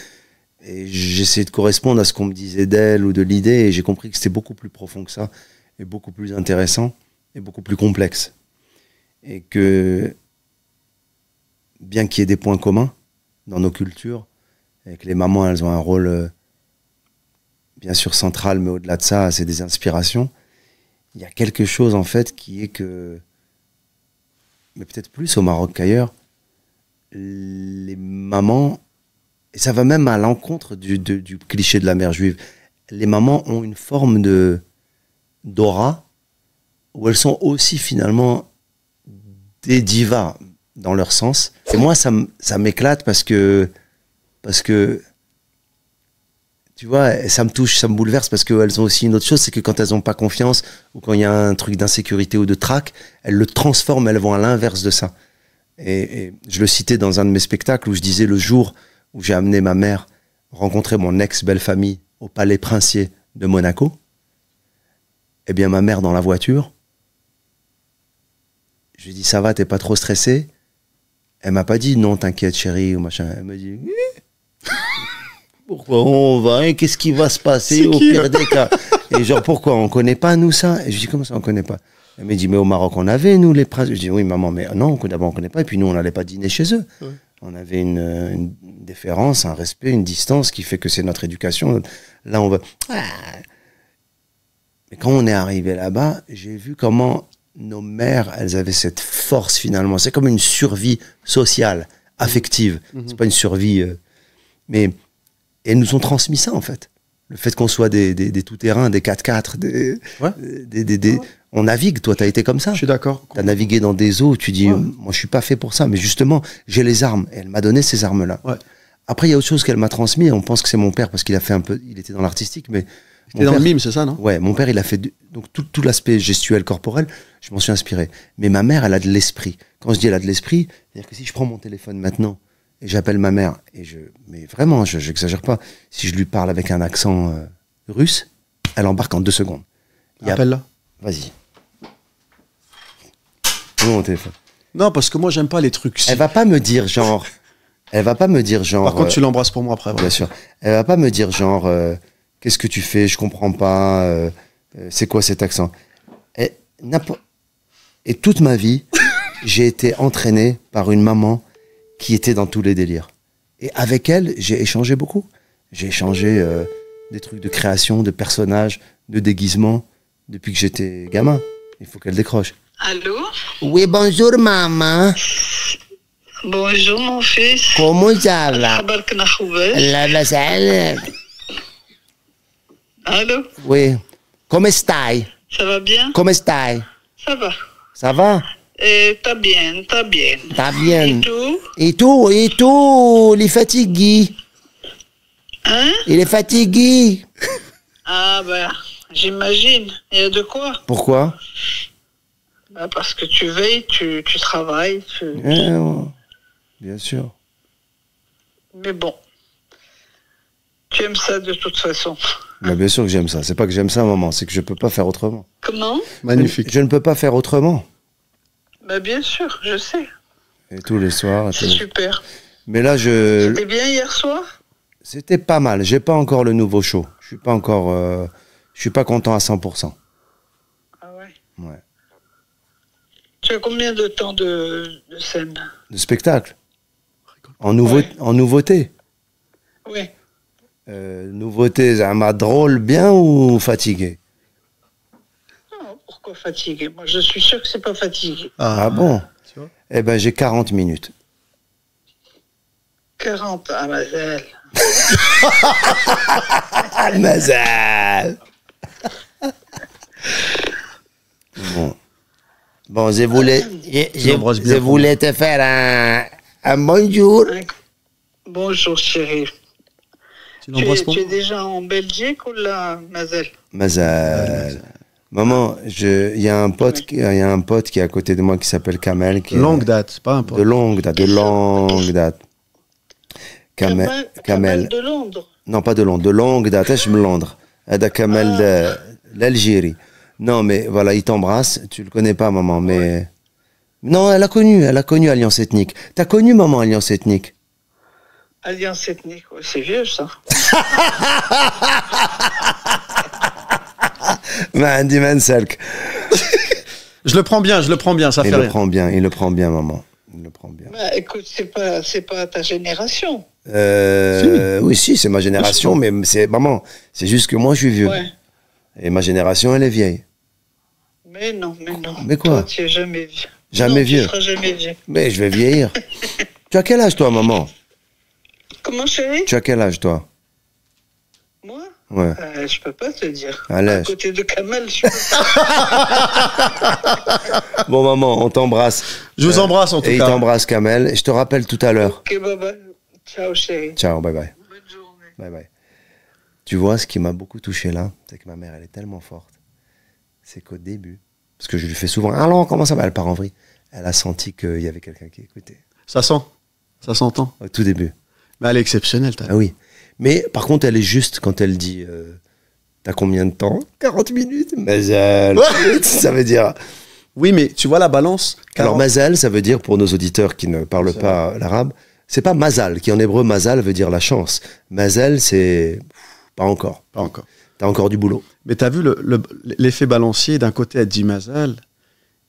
Et j'essayais de correspondre à ce qu'on me disait d'elle ou de l'idée. Et j'ai compris que c'était beaucoup plus profond que ça, et beaucoup plus intéressant, et beaucoup plus complexe. Et que, bien qu'il y ait des points communs dans nos cultures, et que les mamans, elles ont un rôle, bien sûr, central, mais au-delà de ça, c'est des inspirations. Il y a quelque chose, en fait, qui est que, mais peut-être plus au Maroc qu'ailleurs, les mamans, et ça va même à l'encontre du cliché de la mère juive, les mamans ont une forme d'aura, où elles sont aussi finalement des divas dans leur sens. Et moi, ça m'éclate parce que, tu vois, ça me touche, ça me bouleverse parce qu'elles ont aussi une autre chose, c'est que quand elles n'ont pas confiance ou quand il y a un truc d'insécurité ou de trac, elles le transforment, elles vont à l'inverse de ça. Et je le citais dans un de mes spectacles où je disais le jour où j'ai amené ma mère rencontrer mon ex-belle-famille au Palais Princier de Monaco, eh bien ma mère dans la voiture, je lui ai dit ça va, t'es pas trop stressée? Elle m'a pas dit non t'inquiète chérie ou machin, elle m'a dit pourquoi on va, et qu'est-ce qui va se passer au pire des cas? Et genre pourquoi on connaît pas nous ça? Et je dis comment ça on connaît pas? Elle m'a dit mais au Maroc on avait nous les princes. Je dis oui maman mais non d'abord on connaît pas et puis nous on n'allait pas dîner chez eux. Ouais. On avait une déférence, un respect, une distance qui fait que c'est notre éducation. Là on va... Mais quand on est arrivé là-bas, j'ai vu comment nos mères, elles avaient cette force finalement. C'est comme une survie sociale, affective. C'est pas une survie... mais elles nous ont transmis ça en fait. Le fait qu'on soit des tout-terrains, des 4x4, on navigue, toi t'as été comme ça. Je suis d'accord. T'as navigué dans des eaux, tu dis, moi je suis pas fait pour ça, mais justement, j'ai les armes. Et elle m'a donné ces armes-là. Ouais. Après, il y a autre chose qu'elle m'a transmis, on pense que c'est mon père parce qu'il a fait un peu, il était dans l'artistique, mais... C'était dans le mime, c'est ça, non? Ouais, mon père, il a fait, donc tout l'aspect gestuel corporel, je m'en suis inspiré. Mais ma mère, elle a de l'esprit. Quand je dis elle a de l'esprit, c'est-à-dire que si je prends mon téléphone maintenant, et j'appelle ma mère, mais vraiment, j'exagère pas, si je lui parle avec un accent russe, elle embarque en 2 secondes. Appelle-la. Vas-y. Mon téléphone. Non, parce que moi, j'aime pas les trucs. Elle va pas me dire genre. Par contre, tu l'embrasses pour moi après. Voilà. Bien sûr. Elle va pas me dire genre. Qu'est-ce que tu fais? Je comprends pas. C'est quoi cet accent? Et toute ma vie, j'ai été entraîné par une maman qui était dans tous les délires. Et avec elle, j'ai échangé beaucoup. J'ai échangé des trucs de création, de personnages, de déguisement depuis que j'étais gamin. Il faut qu'elle décroche. Allô? Oui, bonjour maman. Bonjour mon fils. Comment ça va? Allô? Oui. Come stai? Ça va bien? Come stai? Ça va. Ça va? T'as bien. T'as bien. Et tout? Et tout, il est fatigué. Hein? Il est fatigué. Ah ben, j'imagine. Il y a de quoi? Pourquoi? Bah parce que tu veilles, tu travailles. Bien sûr. Mais bon, tu aimes ça de toute façon. Mais bien sûr que j'aime ça. C'est pas que j'aime ça, maman, c'est que je peux pas faire autrement. Comment? Magnifique. Je ne peux pas faire autrement. Bah bien sûr, je sais. Et tous les soirs. C'est super. Mais là, C'était bien hier soir? C'était pas mal. J'ai pas encore le nouveau show. Je suis pas encore... je suis pas content à 100%. Ah ouais? Ouais. Tu as combien de temps de scène? De spectacle? En nouveauté? Oui. Nouveauté, ça m'a drôle bien ou fatigué? Non, pourquoi fatigué? Moi, je suis sûr que c'est pas fatigué. Ah bon? Eh ben, j'ai 40 minutes. 40, ah, Mazel. Mazel. Bon, je voulais te faire un bonjour. Bonjour, chérie. Tu l'embrasses pas? Tu es déjà en Belgique ou là, Mazel? Mazel. Maman, il y a un pote qui est à côté de moi qui s'appelle Kamel. Qui est Longue date, pas un de pote. longue date. Kamel. de Londres. Non, pas de longue date, je me Londres. Ada Kamel de l'Algérie. Non, mais voilà, il t'embrasse. Tu le connais pas, maman, mais... Non, elle a connu Alliance Ethnique. T'as connu, maman, Alliance Ethnique? Alliance ethnique, ouais, c'est vieux ça. Mandi Manselk. Je le prends bien, ça fait Il rien. le prend bien, maman. Il le prend bien. Bah, écoute, c'est pas ta génération. Oui, si, c'est ma génération, mais c'est maman. C'est juste que moi, je suis vieux. Ouais. Et ma génération, elle est vieille. Mais non. Mais quoi? Toi, tu es jamais vieux. Jamais Non, vieux. Tu seras jamais vieux. Mais je vais vieillir. Tu as quel âge, toi, maman? Comment, chérie? Tu as quel âge, toi? Moi? Ouais. Je peux pas te dire. Allez. À côté de Kamel, je peux pas. Bon, maman, on t'embrasse. Je vous embrasse en tout Et il cas. t'embrasse, Kamel. Et je te rappelle tout à l'heure. Ok, bye bye. Ciao, chérie. Ciao, bye bye. Bonne journée. Bye bye. Tu vois, ce qui m'a beaucoup touché là, c'est que ma mère, elle est tellement forte. C'est qu'au début, parce que je lui fais souvent, allons, comment ça va? Elle part en vrille. Elle a senti qu'il y avait quelqu'un qui écoutait. Ça s'entend. Au tout début. Mais elle est exceptionnelle, Ah oui. Mais par contre, elle est juste quand elle dit t'as combien de temps? 40 minutes. Mazel. Ça veut dire. Oui, mais tu vois la balance. Alors, mazel, ça veut dire, pour nos auditeurs qui ne parlent pas l'arabe, c'est pas mazal, qui en hébreu, mazal veut dire la chance. Mazel, c'est. Pas encore. Pas encore. T'as encore du boulot. Mais t'as vu l'effet balancier, d'un côté elle dit Mazal,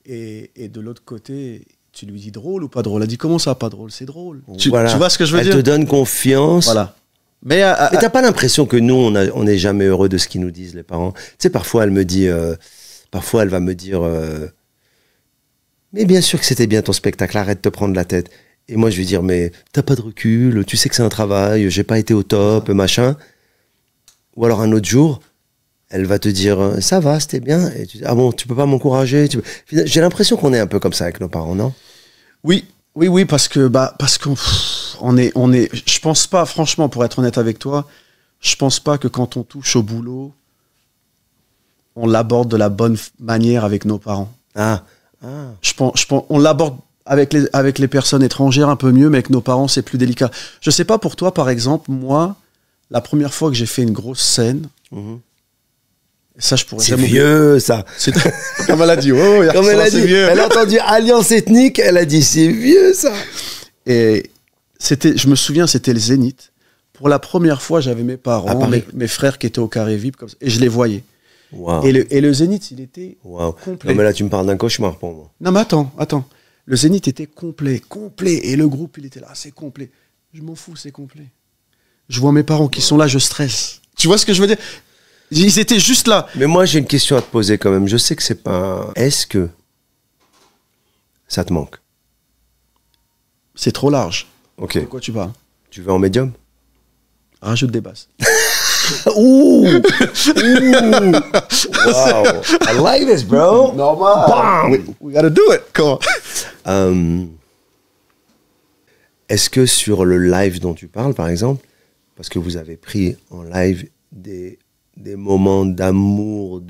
et de l'autre côté, tu lui dis drôle ou pas drôle? Elle dit comment ça pas drôle? C'est drôle. Tu vois ce que je veux Elle dire? te donne confiance. Voilà. Mais Mais t'as pas l'impression que nous, on n'est jamais heureux de ce qu'ils nous disent, les parents? Tu sais, parfois, elle me dit, parfois, elle va me dire, mais bien sûr que c'était bien ton spectacle, arrête de te prendre la tête. Et moi, je vais dire, mais t'as pas de recul, tu sais que c'est un travail, j'ai pas été au top, machin. Ou alors un autre jour, elle va te dire, ça va, c'était bien. Et tu dis, ah bon, tu peux pas m'encourager? J'ai l'impression qu'on est un peu comme ça avec nos parents, non? oui, parce qu'on je pense pas, franchement, pour être honnête avec toi, je pense pas que quand on touche au boulot, on l'aborde de la bonne manière avec nos parents. Je pense, on l'aborde avec les personnes étrangères un peu mieux, mais avec nos parents, c'est plus délicat. Je sais pas pour toi, par exemple, moi, la première fois que j'ai fait une grosse scène, ça, je pourrais C'est jamais vieux, ça. Comme elle a dit, oh, Comme elle a dit, vieux. elle a entendu Alliance Ethnique, elle a dit, c'est vieux, ça. Et je me souviens, c'était le Zénith. Pour la première fois, j'avais mes À parents, Paris. mes frères qui étaient au carré VIP, comme ça, et je les voyais. Wow. Et le Zénith, il était Wow. complet. Non, mais là, tu me parles d'un cauchemar pour moi. Non, mais attends. Le Zénith était complet. Et le groupe, il était là, c'est complet. Je m'en fous, c'est complet. Je vois mes parents qui sont là, je stresse. Tu vois ce que je veux dire? Ils étaient juste là. Mais moi, j'ai une question à te poser quand même. Je sais que c'est pas. Est-ce que ça te manque? C'est trop large. Ok. De quoi tu parles? Tu veux en médium? Rajoute des basses. Ouh! Wow! I like this, bro! Normal. Bam! We gotta do it. Come on. Est-ce que sur le live dont tu parles, par exemple, parce que vous avez pris en live des moments d'amour,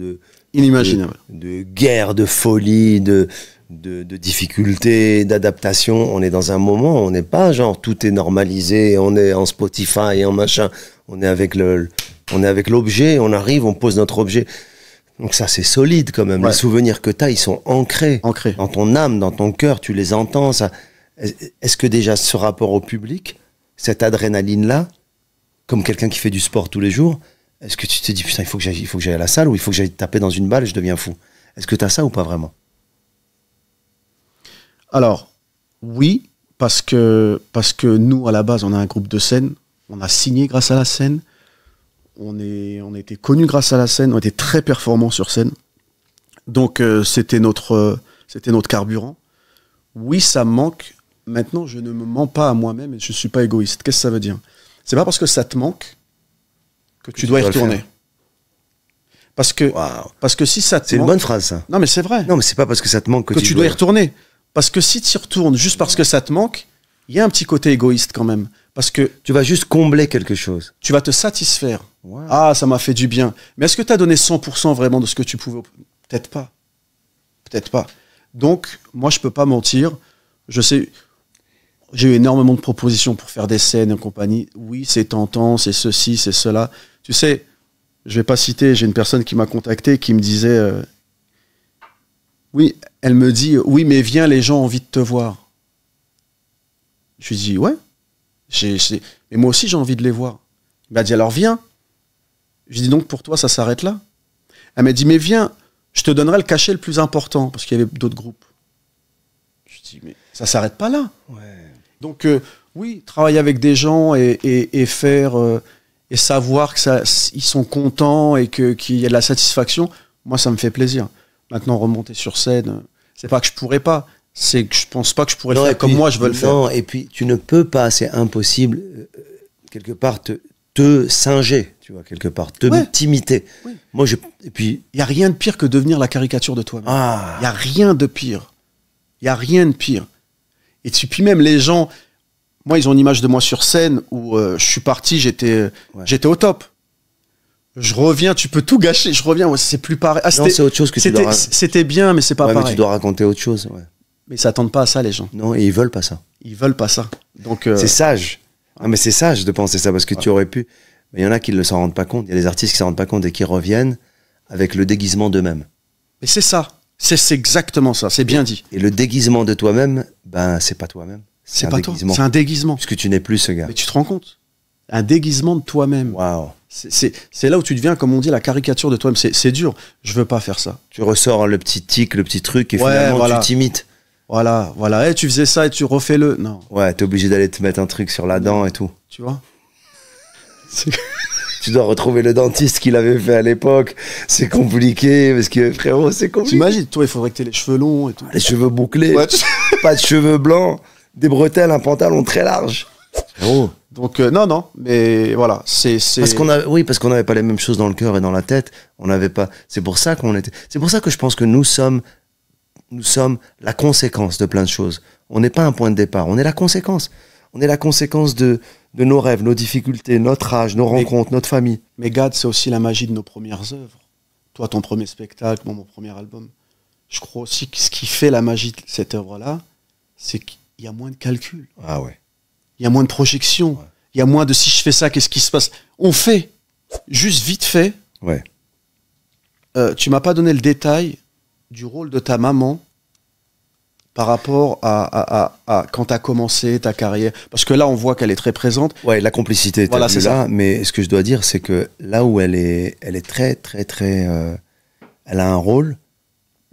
Inimaginable. de guerre, de folie, de difficulté, d'adaptation, on est dans un moment, on n'est pas genre tout est normalisé, on est en Spotify et en machin, on est avec l'objet, on arrive, on pose notre objet. Donc ça, c'est solide quand même. Ouais. Les souvenirs que tu as, ils sont ancrés dans ton âme, dans ton cœur, tu les entends. Ça. Est-ce que déjà ce rapport au public, cette adrénaline-là, comme quelqu'un qui fait du sport tous les jours, est-ce que tu te dis, putain, il faut que j'aille à la salle ou il faut que j'aille taper dans une balle et je deviens fou? Est-ce que tu as ça ou pas vraiment? Alors, oui, parce que nous, à la base, on a un groupe de scène. On a signé grâce à la scène. On était connus grâce à la scène. On était très performants sur scène. Donc, c'était notre carburant. Oui, ça me manque. Maintenant, je ne me mens pas à moi-même et je ne suis pas égoïste. Qu'est-ce que ça veut dire? C'est pas parce que ça te manque que tu dois y retourner. Parce que si ça te manque... C'est une bonne phrase, ça. Non, mais c'est vrai. Non, mais c'est pas parce que ça te manque que tu dois y retourner. Parce que si tu y retournes juste parce que ça te manque, il y a un petit côté égoïste quand même. Parce que Tu vas juste combler quelque chose. tu vas te satisfaire. Ouais. Ah, ça m'a fait du bien. Mais est-ce que tu as donné 100% vraiment de ce que tu pouvais? Peut-être pas. Peut-être pas. Donc, moi, je peux pas mentir. Je sais, j'ai eu énormément de propositions pour faire des scènes et compagnie. Oui, c'est tentant, c'est ceci, c'est cela. Tu sais, je vais pas citer, j'ai une personne qui m'a contacté qui me disait, oui, elle me dit, oui, mais viens, les gens ont envie de te voir. Je lui dis, ouais, mais moi aussi j'ai envie de les voir. Il m'a dit, alors viens. Je dis, donc pour toi, ça s'arrête là? Elle m'a dit, mais viens, je te donnerai le cachet le plus important, parce qu'il y avait d'autres groupes. Je dis, mais ça s'arrête pas là. Ouais. Donc, oui, travailler avec des gens et faire et savoir que ils sont contents et qu'il y a de la satisfaction, moi, ça me fait plaisir. Maintenant, remonter sur scène, c'est pas que je pourrais pas, c'est que je pense pas que je pourrais le Non, faire et comme puis- moi, je veux le faire. Non, et puis tu ne peux pas, c'est impossible, quelque part, te singer, tu vois, quelque part, te Ouais. t'imiter. Oui. Moi, et puis, Il y a rien de pire que devenir la caricature de toi-même. ah, Il y a rien de pire. Il y a rien de pire. Et puis même les gens, moi, ils ont une image de moi sur scène où je suis parti, j'étais au top. Je reviens, tu peux tout gâcher. Je reviens, ouais, c'est plus pareil. Ah, non, c'est autre chose que tu dois c'était bien, mais c'est pas ouais, mais pareil. tu dois raconter autre chose. Ouais. Mais ils s'attendent pas à ça, les gens. Non, et ils veulent pas ça. Ils veulent pas ça. Donc, C'est sage. Non, mais c'est sage de penser ça parce que tu aurais pu. Mais il y en a qui ne s'en rendent pas compte. Il y a des artistes qui s'en rendent pas compte et qui reviennent avec le déguisement d'eux-mêmes. mais c'est ça. C'est exactement ça. C'est bien dit. Et le déguisement de toi-même, ben, c'est pas toi-même. C'est un pas toi. déguisement. C'est un déguisement. Puisque tu n'es plus ce gars. Mais tu te rends compte? Un déguisement de toi-même. Waouh. C'est là où tu deviens, comme on dit, la caricature de toi-même. C'est dur. Je veux pas faire ça. Tu ressors le petit tic, le petit truc et Ouais, finalement voilà. tu t'imites. Voilà, voilà. Tu faisais ça et tu refais-le. Non, Ouais, t'es obligé d'aller te mettre un truc sur la dent et tout. tu vois. Tu dois retrouver le dentiste qu'il avait fait à l'époque. C'est compliqué parce que frérot, c'est compliqué. T'imagines, toi, il faudrait que tu aies les cheveux longs et tout. Les cheveux bouclés, Ouais, pas de cheveux blancs, des bretelles, un pantalon très large. Frérot. Donc, non, mais voilà, c'est. Parce qu'on n'avait pas les mêmes choses dans le cœur et dans la tête. On n'avait pas. C'est pour ça que je pense que nous sommes la conséquence de plein de choses. On n'est pas un point de départ. On est la conséquence. On est la conséquence de nos rêves, nos difficultés, notre âge, nos rencontres, notre famille. Mais Gad, c'est aussi la magie de nos premières œuvres. Toi, ton premier spectacle, moi, mon premier album. Je crois aussi que ce qui fait la magie de cette œuvre-là, c'est qu'il y a moins de calculs. Ah ouais. Il y a moins de projections. Il y a moins de si je fais ça, qu'est-ce qui se passe? On fait. Juste vite fait. Ouais. Tu m'as pas donné le détail du rôle de ta maman par rapport à quand tu as commencé ta carrière. Parce que là, on voit qu'elle est très présente. Ouais, la complicité, Voilà, c'est là. ça. Mais ce que je dois dire, c'est que là où elle est très, très, très. Elle a un rôle,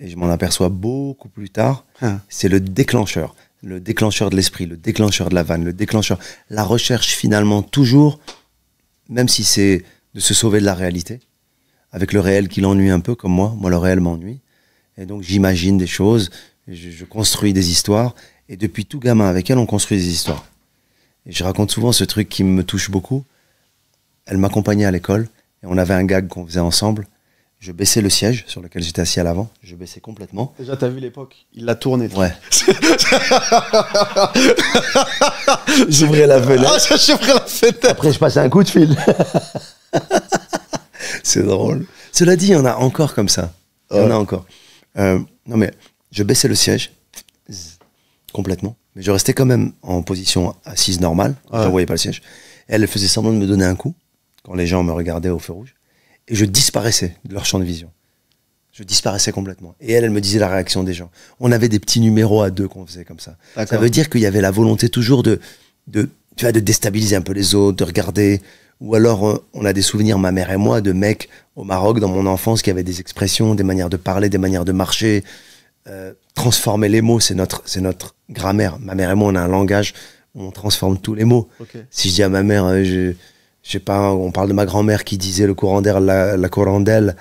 et je m'en aperçois beaucoup plus tard, Hein. c'est le déclencheur. Le déclencheur de l'esprit, le déclencheur de la vanne, le déclencheur. La recherche, finalement, toujours, même si c'est de se sauver de la réalité, avec le réel qui l'ennuie un peu, comme moi. Moi, le réel m'ennuie. Et donc, j'imagine des choses, je construis des histoires. Et depuis tout gamin, avec elle, on construit des histoires. Et je raconte souvent ce truc qui me touche beaucoup. Elle m'accompagnait à l'école, et on avait un gag qu'on faisait ensemble. Je baissais le siège sur lequel j'étais assis à l'avant. Je baissais complètement. Déjà, t'as vu l'époque? Il l'a tourné. le Ouais. J'ouvrais la fenêtre. Ah, ça, j'ouvrais la fenêtre. Après, je passais un coup de fil. C'est drôle. Cela dit, il y en a encore comme ça. Il y en a encore. Non, mais je baissais le siège complètement. Mais je restais quand même en position assise normale. Je ne voyais pas le siège. Et elle faisait semblant de me donner un coup quand les gens me regardaient au feu rouge. Et je disparaissais de leur champ de vision. Je disparaissais complètement. Et elle me disait la réaction des gens. On avait des petits numéros à deux qu'on faisait comme ça. Ça veut dire qu'il y avait la volonté toujours de déstabiliser un peu les autres, de regarder. Ou alors, on a des souvenirs, ma mère et moi, de mecs au Maroc, dans mon enfance, qui avaient des expressions, des manières de parler, des manières de marcher. Transformer les mots, c'est notre grammaire. Ma mère et moi, on a un langage où on transforme tous les mots. Okay. Si je dis à ma mère, je sais pas, on parle de ma grand-mère qui disait le courant d'air, la corandelle,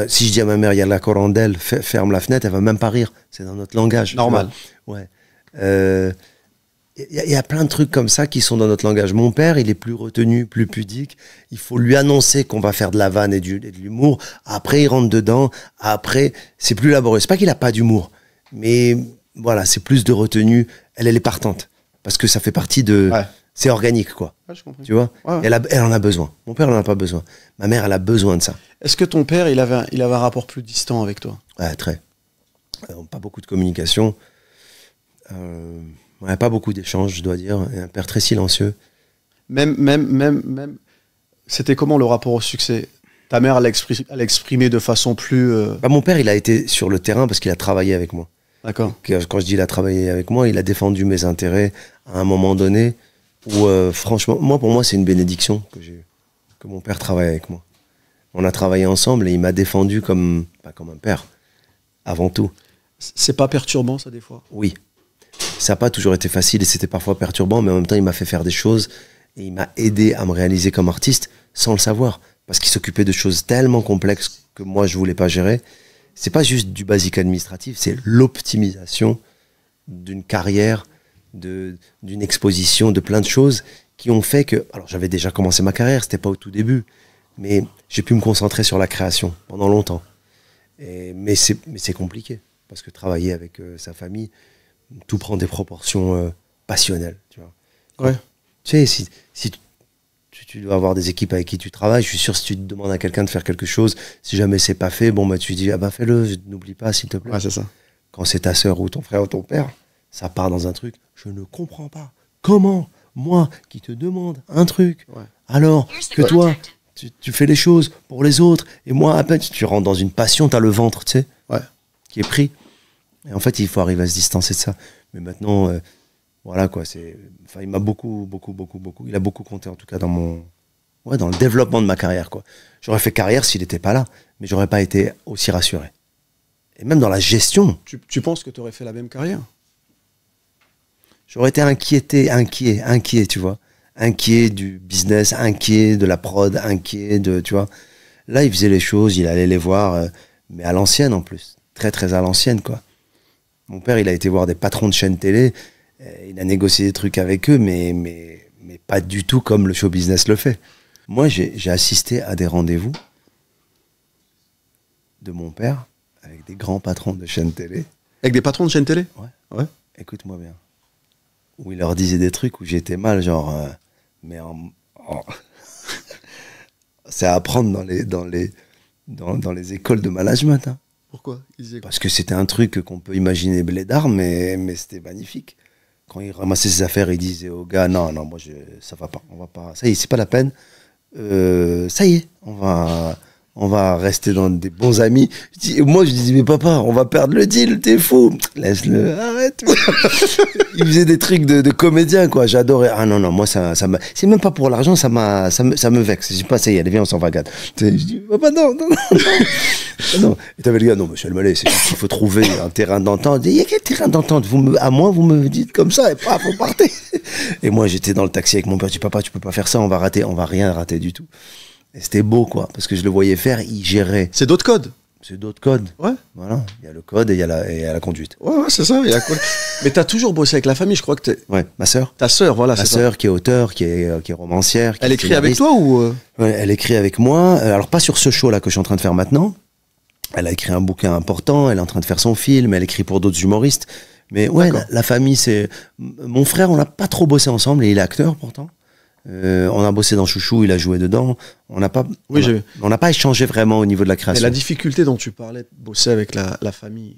si je dis à ma mère, il y a la corandelle, ferme la fenêtre, elle va même pas rire. C'est dans notre langage. Normal. Ouais. Il y a plein de trucs comme ça qui sont dans notre langage. Mon père, il est plus retenu, plus pudique. Il faut lui annoncer qu'on va faire de la vanne et de l'humour. Après, il rentre dedans. Après, c'est plus laborieux. C'est pas qu'il a pas d'humour, mais voilà, c'est plus de retenue. Elle est partante. parce que ça fait partie de... Ouais. C'est organique, quoi. Ouais, je comprends. Tu vois, Ouais. elle en a besoin. Mon père, elle en a pas besoin. Ma mère, elle a besoin de ça. Est-ce que ton père, il avait un rapport plus distant avec toi? Ouais, très. Pas beaucoup de communication. Ouais, pas beaucoup d'échanges, je dois dire. Et un père très silencieux. Même, c'était comment le rapport au succès? Ta mère, elle exprimé de façon plus... Bah, mon père, il a été sur le terrain parce qu'il a travaillé avec moi. D'accord. Quand je dis il a travaillé avec moi, il a défendu mes intérêts à un moment donné où, franchement, pour moi, c'est une bénédiction que mon père travaille avec moi. On a travaillé ensemble et il m'a défendu comme un père, avant tout. C'est pas perturbant, ça, des fois? Oui. Ça n'a pas toujours été facile et c'était parfois perturbant, mais en même temps, il m'a fait faire des choses et il m'a aidé à me réaliser comme artiste sans le savoir. Parce qu'il s'occupait de choses tellement complexes que moi, je voulais pas gérer. C'est pas juste du basique administratif, c'est l'optimisation d'une carrière, d'une exposition, de plein de choses qui ont fait que... Alors, j'avais déjà commencé ma carrière, c'était pas au tout début, mais j'ai pu me concentrer sur la création pendant longtemps. Mais c'est compliqué, parce que travailler avec sa famille, tout prend des proportions passionnelles, tu vois. Ouais. Tu sais, si tu dois avoir des équipes avec qui tu travailles, je suis sûr, si tu demandes à quelqu'un de faire quelque chose, si jamais c'est pas fait, bon, bah, tu dis, ah bah, fais-le, n'oublie pas, s'il te plaît. Ouais, c'est ça. Quand c'est ta sœur ou ton frère ou ton père, ça part dans un truc, je ne comprends pas. Comment, moi, qui te demande un truc, Ouais. alors que toi, tu fais les choses pour les autres, et moi, à peine, tu rentres dans une passion, t'as le ventre, tu sais, Ouais. qui est pris. Et en fait, il faut arriver à se distancer de ça. Mais maintenant, voilà, quoi, enfin, il m'a beaucoup, il a beaucoup compté, en tout cas, dans le développement de ma carrière, quoi. J'aurais fait carrière s'il n'était pas là, mais j'aurais pas été aussi rassuré. Et même dans la gestion, Tu penses que tu aurais fait la même carrière? j'aurais été inquiet, tu vois. Inquiet du business, inquiet de la prod, inquiet de, tu vois. Là, il faisait les choses, il allait les voir, mais à l'ancienne en plus. Très, très à l'ancienne, quoi. Mon père, il a été voir des patrons de chaînes télé, il a négocié des trucs avec eux, mais pas du tout comme le show business le fait. Moi, j'ai assisté à des rendez-vous de mon père avec des grands patrons de chaînes télé. Avec des patrons de chaîne télé? Ouais. Écoute-moi bien. Où il leur disait des trucs où j'étais mal, genre... mais c'est à apprendre dans les écoles de management. Hein. Pourquoi? Ils disaient quoi? Parce que c'était un truc qu'on peut imaginer blédard, mais c'était magnifique. Quand il ramassait ses affaires, il disait au gars, non, moi, ça va pas, on va pas... Ça y est, c'est pas la peine. Ça y est, on va rester dans des bons amis. Moi, je disais, mais papa, on va perdre le deal, t'es fou. Laisse-le, arrête. Il faisait des trucs de comédien, quoi. J'adorais. Ah non, moi, c'est même pas pour l'argent, ça me vexe. Je dis pas, ça y est, allez, viens, on s'en va, gade. Je dis, papa, non. Non. Et t'avais le gars, non, monsieur le Malais, c'est qu'il faut trouver un terrain d'entente. Il y a quel terrain d'entente? À moi, vous me dites comme ça, et paf, vous partez. Et moi, j'étais dans le taxi avec mon père, je dis, papa, tu peux pas faire ça, on va rien rater du tout. Et c'était beau, quoi, parce que je le voyais faire, il gérait. C'est d'autres codes? C'est d'autres codes. Ouais. Voilà, il y a le code et il y a la conduite. Ouais, c'est ça. Mais t'as toujours bossé avec la famille, je crois que Ouais, ma sœur. ta sœur, voilà, Ma c'est ça. sœur qui est auteure, qui est romancière. Elle écrit avec toi ou Ouais, elle écrit avec moi. Alors, pas sur ce show-là que je suis en train de faire maintenant. Elle a écrit un bouquin important, elle est en train de faire son film, elle écrit pour d'autres humoristes. Mais ouais, la famille, c'est... Mon frère, on n'a pas trop bossé ensemble, et il est acteur pourtant. On a bossé dans Chouchou, il a joué dedans. On n'a pas échangé vraiment au niveau de la Mais création. la difficulté dont tu parlais de bosser avec la famille,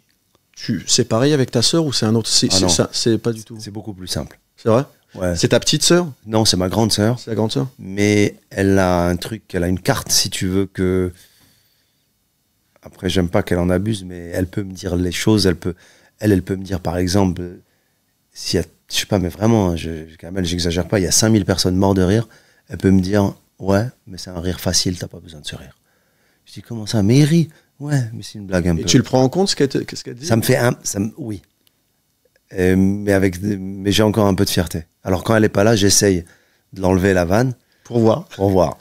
c'est pareil avec ta sœur ou c'est un autre? non. C'est pas du tout. C'est beaucoup plus simple. C'est vrai? Ouais. C'est ta petite sœur? Non, c'est ma grande sœur. C'est la grande sœur? Mais elle a un truc, elle a une carte, si tu veux, que... Après, j'aime pas qu'elle en abuse, mais elle peut me dire les choses, elle peut me dire, par exemple, s'il y a, je sais pas, mais vraiment, Kamel, j'exagère pas, il y a 5000 personnes mortes de rire, elle peut me dire, ouais, mais c'est un rire facile, t'as pas besoin de ce rire. Je dis, comment ça? Mais il rit. Ouais, mais c'est une blague un peu. Et tu le prends en compte, ce qu'elle dit? Ça me fait oui. Mais j'ai encore un peu de fierté. Alors quand elle est pas là, j'essaye de l'enlever la vanne. Pour voir.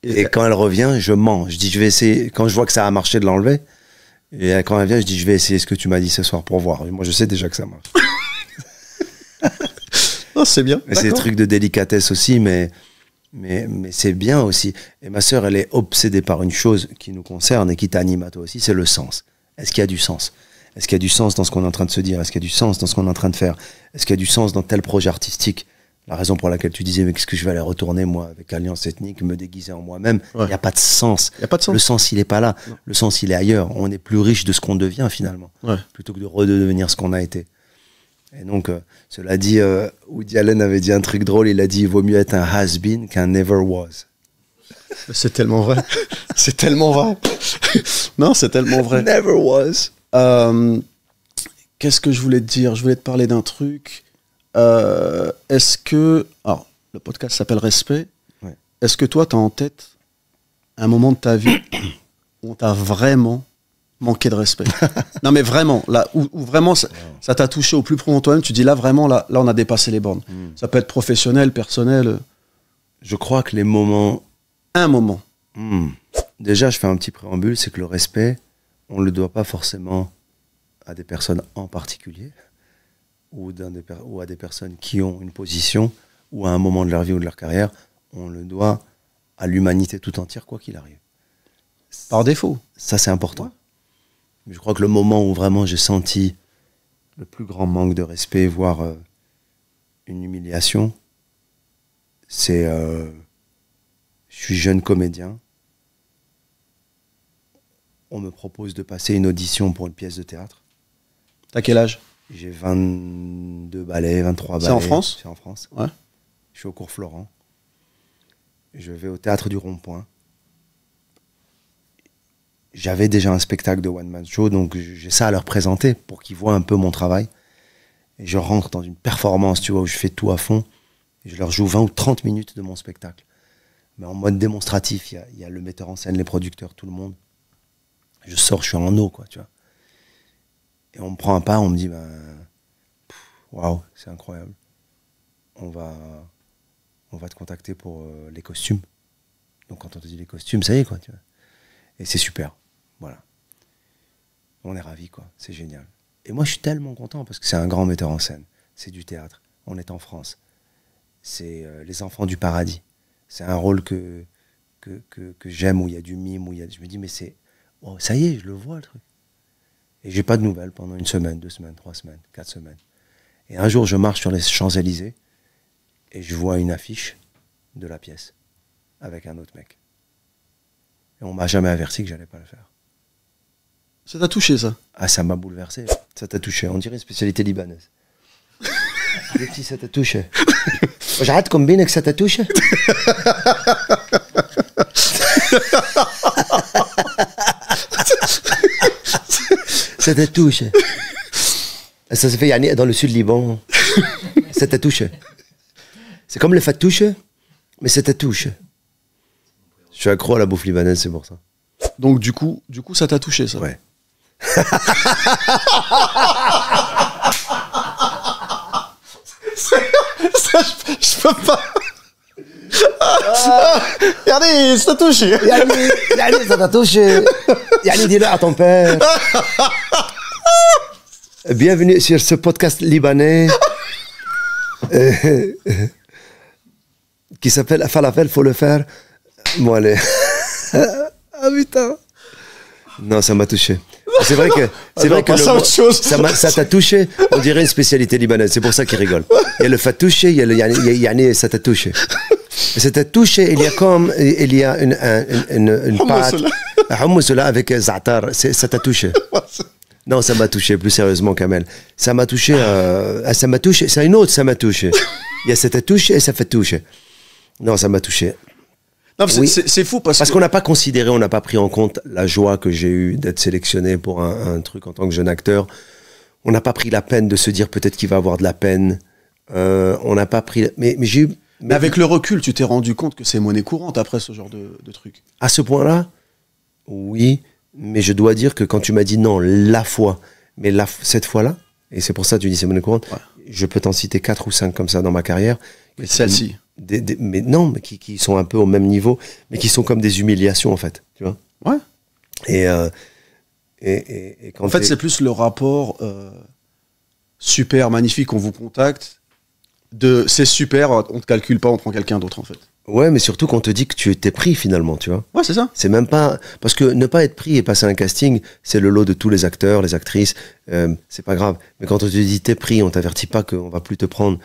Et quand elle revient, je mens. Je dis, je vais essayer. Quand je vois que ça a marché, de l'enlever. Et quand elle vient, je dis, je vais essayer ce que tu m'as dit ce soir pour voir. Moi, je sais déjà que ça marche. Oh, c'est bien. Mais c'est des trucs de délicatesse aussi, mais c'est bien aussi. Et ma sœur, elle est obsédée par une chose qui nous concerne et qui t'anime à toi aussi, c'est le sens. Est-ce qu'il y a du sens? Est-ce qu'il y a du sens dans ce qu'on est en train de se dire? Est-ce qu'il y a du sens dans ce qu'on est en train de faire? Est-ce qu'il y a du sens dans tel projet artistique? La raison pour laquelle tu disais, mais qu'est-ce que je vais aller retourner, moi, avec Alliance Ethnique, me déguiser en moi-même? Il n'y a pas de sens. Il n'y a pas de sens. Le sens, il n'est pas là. Non. Le sens, il est ailleurs. On est plus riche de ce qu'on devient, finalement, Ouais. plutôt que de redevenir ce qu'on a été. Et donc, cela dit, Woody Allen avait dit un truc drôle. Il a dit, il vaut mieux être un has-been qu'un never was. C'est tellement vrai. C'est tellement vrai. Non, c'est tellement vrai. Never was. Qu'est-ce que je voulais te dire? Je voulais te parler d'un truc. Est-ce que... Alors, le podcast s'appelle Respect. Ouais. Est-ce que toi, tu as en tête un moment de ta vie où on t'a vraiment manqué de respect? Non, mais vraiment, là, où vraiment ça t'a touché au plus profond de toi-même, tu dis là, vraiment, là, on a dépassé les bornes. Ça peut être professionnel, personnel. Je crois que les moments... Un moment. Déjà, je fais un petit préambule, c'est que le respect, on ne le doit pas forcément à des personnes en particulier, ou à des personnes qui ont une position, ou à un moment de leur vie ou de leur carrière, on le doit à l'humanité tout entière, quoi qu'il arrive. Par défaut. Ça, c'est important. Mais je crois que le moment où vraiment j'ai senti le plus grand manque de respect, voire une humiliation, c'est... je suis jeune comédien. On me propose de passer une audition pour une pièce de théâtre. T'as quel âge? J'ai 22 ballets, 23 ballets. C'est en France? C'est en France. Ouais. Je suis au cours Florent. Je vais au théâtre du Rond-Point. J'avais déjà un spectacle de one-man show, donc j'ai ça à leur présenter pour qu'ils voient un peu mon travail. Et je rentre dans une performance, tu vois, où je fais tout à fond. Et je leur joue 20 ou 30 minutes de mon spectacle. Mais en mode démonstratif, il y a le metteur en scène, les producteurs, tout le monde. Je sors, je suis en eau, quoi, tu vois. Et on me prend un pas, on me dit, waouh, c'est incroyable. On va te contacter pour les costumes. Donc quand on te dit les costumes, ça y est, quoi, tu vois. Et c'est super, voilà. On est ravis, quoi, c'est génial. Et moi, je suis tellement content parce que c'est un grand metteur en scène. C'est du théâtre, on est en France. C'est Les Enfants du Paradis. C'est un rôle que j'aime, où il y a du mime, je me dis, mais c'est... Oh, ça y est, je le vois, le truc. Et j'ai pas de nouvelles pendant 1 semaine, 2 semaines, 3 semaines, 4 semaines. Et un jour, je marche sur les Champs-Élysées et je vois une affiche de la pièce avec un autre mec. Et on m'a jamais averti que j'allais pas le faire. Ça t'a touché, ça? Ah, ça m'a bouleversé. Ça t'a touché. On dirait une spécialité libanaise. Les petits, ça t'a touché. J'arrête comme bien que ça t'a touché. Ça t'a touché. Ça se fait dans le sud Liban. Ça t'a touché. C'est comme le fatouche, mais ça t'a touché. Je suis accro à la bouffe libanaise, c'est pour ça. Donc du coup, ça t'a touché, ça? Ouais. Ça, je peux pas. Regardez, ça t'a touché. Yani, ça t'a touché. Yani, dis-le à ton père. Bienvenue sur ce podcast libanais qui s'appelle Falafel, faut le faire. Bon, allez. Ah putain. Non, ça m'a touché. C'est vrai que le mot, ça t'a touché. On dirait une spécialité libanaise. C'est pour ça qu'il rigole. Il y a le fatouché, il y a le yani, ça t'a touché. Ça t'a touché. Il y a une pâte, hummus là avec za'atar. Ça t'a touché. Non, ça m'a touché. Plus sérieusement, Kamel, ça m'a touché. Ça m'a touché. C'est une autre. Ça m'a touché. Il y a ça t'a touché et ça fait toucher. Non, ça m'a touché. Non, Oui. c'est fou parce qu'on n'a pas considéré, on n'a pas pris en compte la joie que j'ai eue d'être sélectionné pour un truc en tant que jeune acteur. On n'a pas pris la peine de se dire peut-être qu'il va avoir de la peine. On n'a pas pris... Mais j'ai eu... Mais avec le recul, tu t'es rendu compte que c'est monnaie courante après ce genre de truc. À ce point-là, oui. Mais je dois dire que quand tu m'as dit non, la fois, mais cette fois-là, et c'est pour ça que tu dis c'est monnaie courante, Ouais. je peux t'en citer 4 ou 5 comme ça dans ma carrière. Mais celle-ci. Mais non, mais qui sont un peu au même niveau, mais qui sont comme des humiliations en fait, tu vois. Ouais. Et quand En fait, c'est plus le rapport super magnifique, on vous contacte, de c'est super, on te calcule pas, on prend quelqu'un d'autre en fait. Ouais, mais surtout qu'on te dit que tu étais pris finalement, tu vois. Ouais, c'est ça. C'est même pas... Parce que ne pas être pris et passer un casting, c'est le lot de tous les acteurs, les actrices, c'est pas grave. Mais quand on te dit t'es pris, on t'avertit pas qu'on va plus te prendre,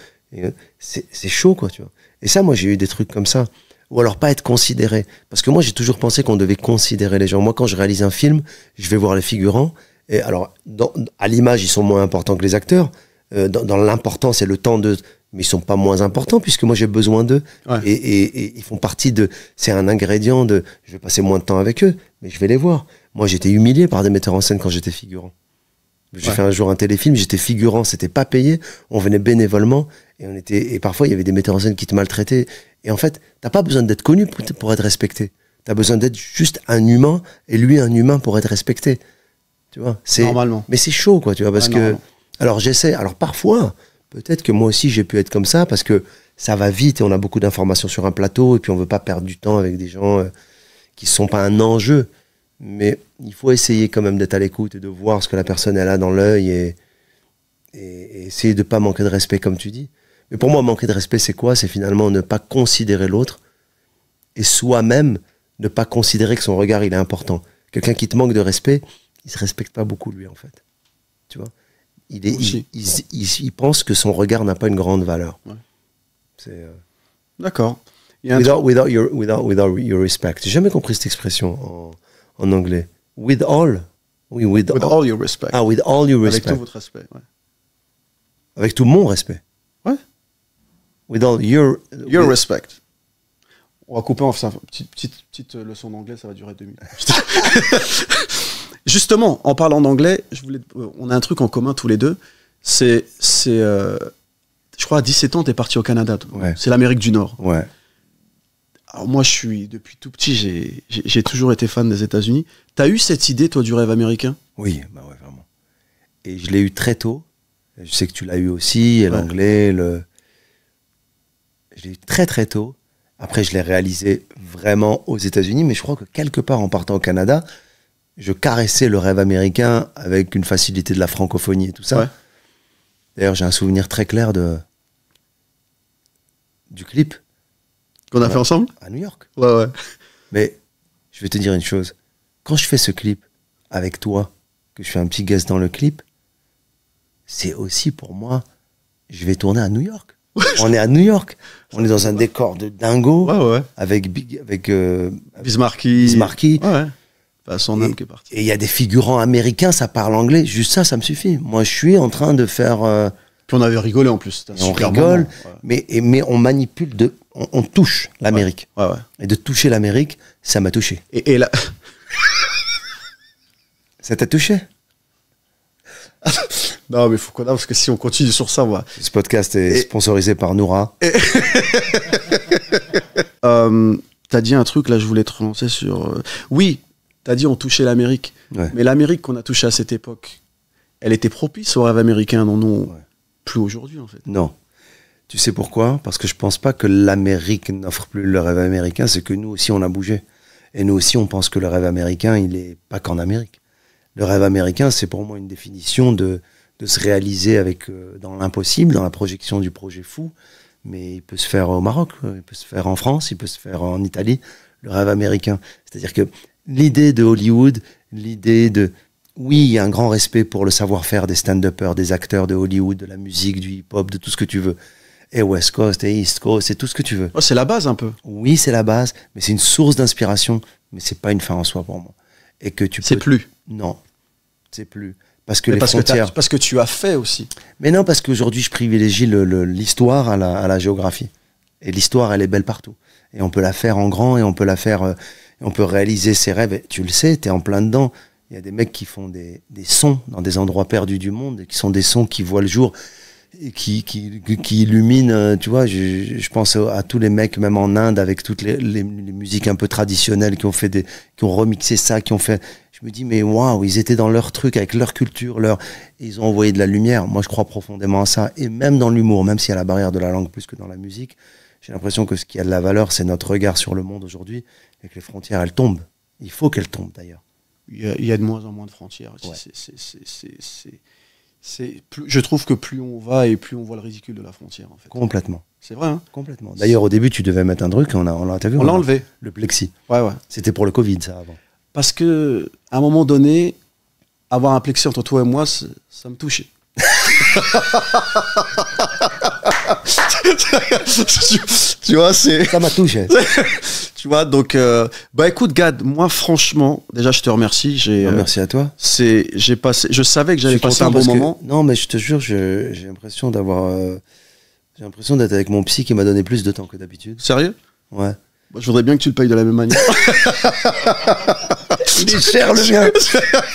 c'est chaud, quoi, tu vois. Et ça, moi, j'ai eu des trucs comme ça. Ou alors pas être considéré. Parce que moi, j'ai toujours pensé qu'on devait considérer les gens. Moi, quand je réalise un film, je vais voir les figurants. Et alors, à l'image, ils sont moins importants que les acteurs. Dans l'important, c'est le temps de... Mais ils sont pas moins importants, puisque moi, j'ai besoin d'eux. Ouais. Et ils font partie de... C'est un ingrédient de... Je vais passer moins de temps avec eux, mais je vais les voir. Moi, j'étais humilié par des metteurs en scène quand j'étais figurant. J'ai fait un jour un téléfilm, j'étais figurant, c'était pas payé. On venait bénévolement. Et parfois, il y avait des metteurs en scène qui te maltraitaient. Et en fait, t'as pas besoin d'être connu pour être respecté. T'as besoin d'être juste un humain, et lui un humain pour être respecté. Tu vois, Normalement. Mais c'est chaud, quoi, tu vois, parce que... Alors j'essaie, alors parfois, peut-être que moi aussi j'ai pu être comme ça, parce que ça va vite et on a beaucoup d'informations sur un plateau, et puis on veut pas perdre du temps avec des gens qui sont pas un enjeu. Mais il faut essayer quand même d'être à l'écoute et de voir ce que la personne elle a dans l'œil, et essayer de pas manquer de respect, comme tu dis. Mais pour moi, manquer de respect, c'est quoi? C'est finalement ne pas considérer l'autre, et soi-même ne pas considérer que son regard il est important. Quelqu'un qui te manque de respect, il se respecte pas beaucoup, lui, en fait. Tu vois, il pense que son regard n'a pas une grande valeur. Ouais. C'est D'accord. Il y a un without your respect. J'ai jamais compris cette expression en anglais. With all. Oui, with all your respect. Ah, with all your respect. Avec tout votre respect. Ouais. Avec tout mon respect. Ouais. With all your respect. On va couper, enfin, petite leçon d'anglais, ça va durer 2 minutes. Justement, en parlant d'anglais, on a un truc en commun tous les deux. Je crois à 17 ans, t'es parti au Canada. Ouais. C'est l'Amérique du Nord. Ouais. Alors moi, depuis tout petit, j'ai toujours été fan des États-Unis. T'as eu cette idée, toi, du rêve américain? Oui, bah ouais, vraiment. Et je l'ai eu très tôt. Je sais que tu l'as eu aussi, et l'anglais, je l'ai eu très très tôt. Après, je l'ai réalisé vraiment aux États-Unis, mais je crois que quelque part, en partant au Canada, je caressais le rêve américain avec une facilité de la francophonie et tout ça. Ouais. D'ailleurs, j'ai un souvenir très clair du clip. Qu'on a fait ensemble? À New York. Ouais. Mais je vais te dire une chose. Quand je fais ce clip avec toi, que je fais un petit guest dans le clip, c'est aussi pour moi, je vais tourner à New York. On est à New York. On est dans un décor de dingo. Ouais. Avec Bismarcky. Ouais. Bah, son âme qui est partie. Et il y a des figurants américains, ça parle anglais. Juste ça me suffit. Moi, je suis en train de faire... Puis on avait rigolé en plus. On rigole, mais on manipule, on touche l'Amérique. Ouais. Et de toucher l'Amérique, ça m'a touché. Et là... Ça t'a touché? Non, mais faut qu'on a, parce que si on continue sur ça, on va... Ce podcast est sponsorisé par Noura. T'as dit un truc, là, je voulais te relancer sur... Oui, t'as dit on touchait l'Amérique. Ouais. Mais l'Amérique qu'on a touchée à cette époque, elle était propice au rêve américain, non plus aujourd'hui, en fait. Non. Tu sais pourquoi? Parce que je pense pas que l'Amérique n'offre plus le rêve américain, c'est que nous aussi, on a bougé. Et nous aussi, on pense que le rêve américain, il est pas qu'en Amérique. Le rêve américain, c'est pour moi une définition de se réaliser dans l'impossible, dans la projection du projet fou. Mais il peut se faire au Maroc, il peut se faire en France, il peut se faire en Italie, le rêve américain. C'est-à-dire que l'idée de Hollywood, l'idée de... Oui, il y a un grand respect pour le savoir-faire des stand-uppers, des acteurs de Hollywood, de la musique, du hip-hop, de tout ce que tu veux. Et West Coast, et East Coast, c'est tout ce que tu veux. Oh, c'est la base un peu. Oui, c'est la base, mais c'est une source d'inspiration, mais c'est pas une fin en soi pour moi. Et que tu peux... C'est plus. Non, c'est plus. Parce que les frontières... parce que tu as fait aussi. Mais non, parce qu'aujourd'hui, je privilégie l'histoire à la géographie. Et l'histoire, elle est belle partout. Et on peut la faire en grand, et on peut la faire... on peut réaliser ses rêves. Et tu le sais, t'es en plein dedans. Il y a des mecs qui font des sons dans des endroits perdus du monde, et qui sont des sons qui voient le jour, et qui illuminent, tu vois. Je pense à tous les mecs, même en Inde, avec toutes les musiques un peu traditionnelles, qui ont remixé ça, qui ont fait... Je me dis, mais waouh, ils étaient dans leur truc, avec leur culture, ils ont envoyé de la lumière. Moi, je crois profondément à ça. Et même dans l'humour, même s'il y a la barrière de la langue plus que dans la musique, j'ai l'impression que ce qui a de la valeur, c'est notre regard sur le monde aujourd'hui, et que les frontières, elles tombent. Il faut qu'elles tombent, d'ailleurs. Il y a de moins en moins de frontières. Ouais. je trouve que plus on va et plus on voit le ridicule de la frontière, en fait. Complètement. C'est vrai, hein? Complètement. D'ailleurs, au début, tu devais mettre un truc, t'as vu, On l'a enlevé. le plexi. Ouais, ouais. C'était pour le Covid, ça, avant. Parce que, à un moment donné, avoir un plexi entre toi et moi, ça me touchait. tu vois, c'est. Ça m'a touché. Tu vois, donc, bah écoute, Gad, moi, franchement, déjà, je te remercie. Merci à toi. Je savais que j'allais Je suis passer un content bon parce que- moment. Non, mais je te jure, j'ai l'impression d'avoir. J'ai l'impression d'être avec mon psy qui m'a donné plus de temps que d'habitude. Sérieux? Ouais. Bah, je voudrais bien que tu le payes de la même manière. Il est cher le mien.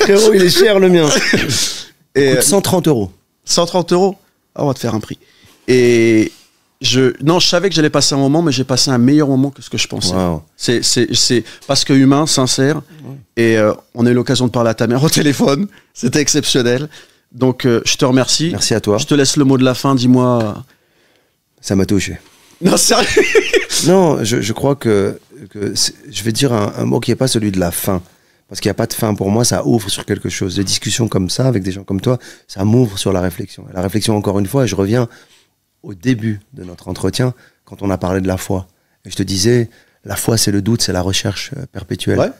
Frérot, il est cher le mien. Et Coûte 130 €. 130 €. Ah, on va te faire un prix. Et je savais que j'allais passer un moment, mais j'ai passé un meilleur moment que ce que je pensais. Wow. C'est parce que humain, sincère. Et on a eu l'occasion de parler à ta mère au téléphone. C'était exceptionnel. Donc, je te remercie. Merci à toi. Je te laisse le mot de la fin. Dis-moi. Ça m'a touché. Non, sérieux. Non, je crois que je vais dire un mot qui n'est pas celui de la fin. Parce qu'il n'y a pas de fin pour moi, ça ouvre sur quelque chose. Des discussions comme ça, avec des gens comme toi, ça m'ouvre sur la réflexion. Et la réflexion, encore une fois, et je reviens au début de notre entretien, quand on a parlé de la foi. Et je te disais, la foi, c'est le doute, c'est la recherche perpétuelle. Ouais.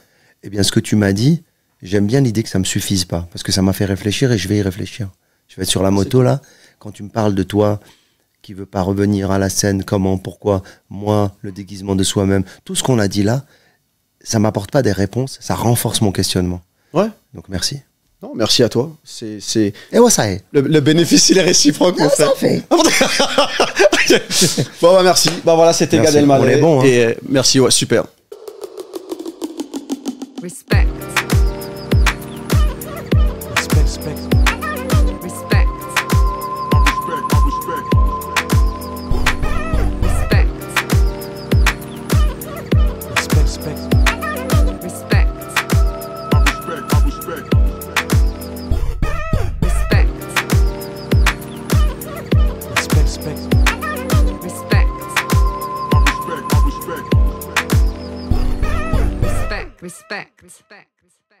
Eh bien, ce que tu m'as dit, j'aime bien l'idée que ça ne me suffise pas. Parce que ça m'a fait réfléchir et je vais y réfléchir. Je vais être sur la moto, là, quand tu me parles de toi, qui veut pas revenir à la scène, comment, pourquoi, moi, le déguisement de soi-même, tout ce qu'on a dit là, ça m'apporte pas des réponses, ça renforce mon questionnement. Ouais. Donc merci. Non, merci à toi. C'est Et ouais, ça est. le bénéfice, il est réciproque, mon frère. Ça fait. Bon, bah, merci. Bah, voilà, c'était Merci. Gad Elmaleh. On est bon, hein. Et merci, ouais, super. Respect. Respect. Respect. Respect. Respect. Respect. Respect. Respect. Respect. Respect. Respect. Respect.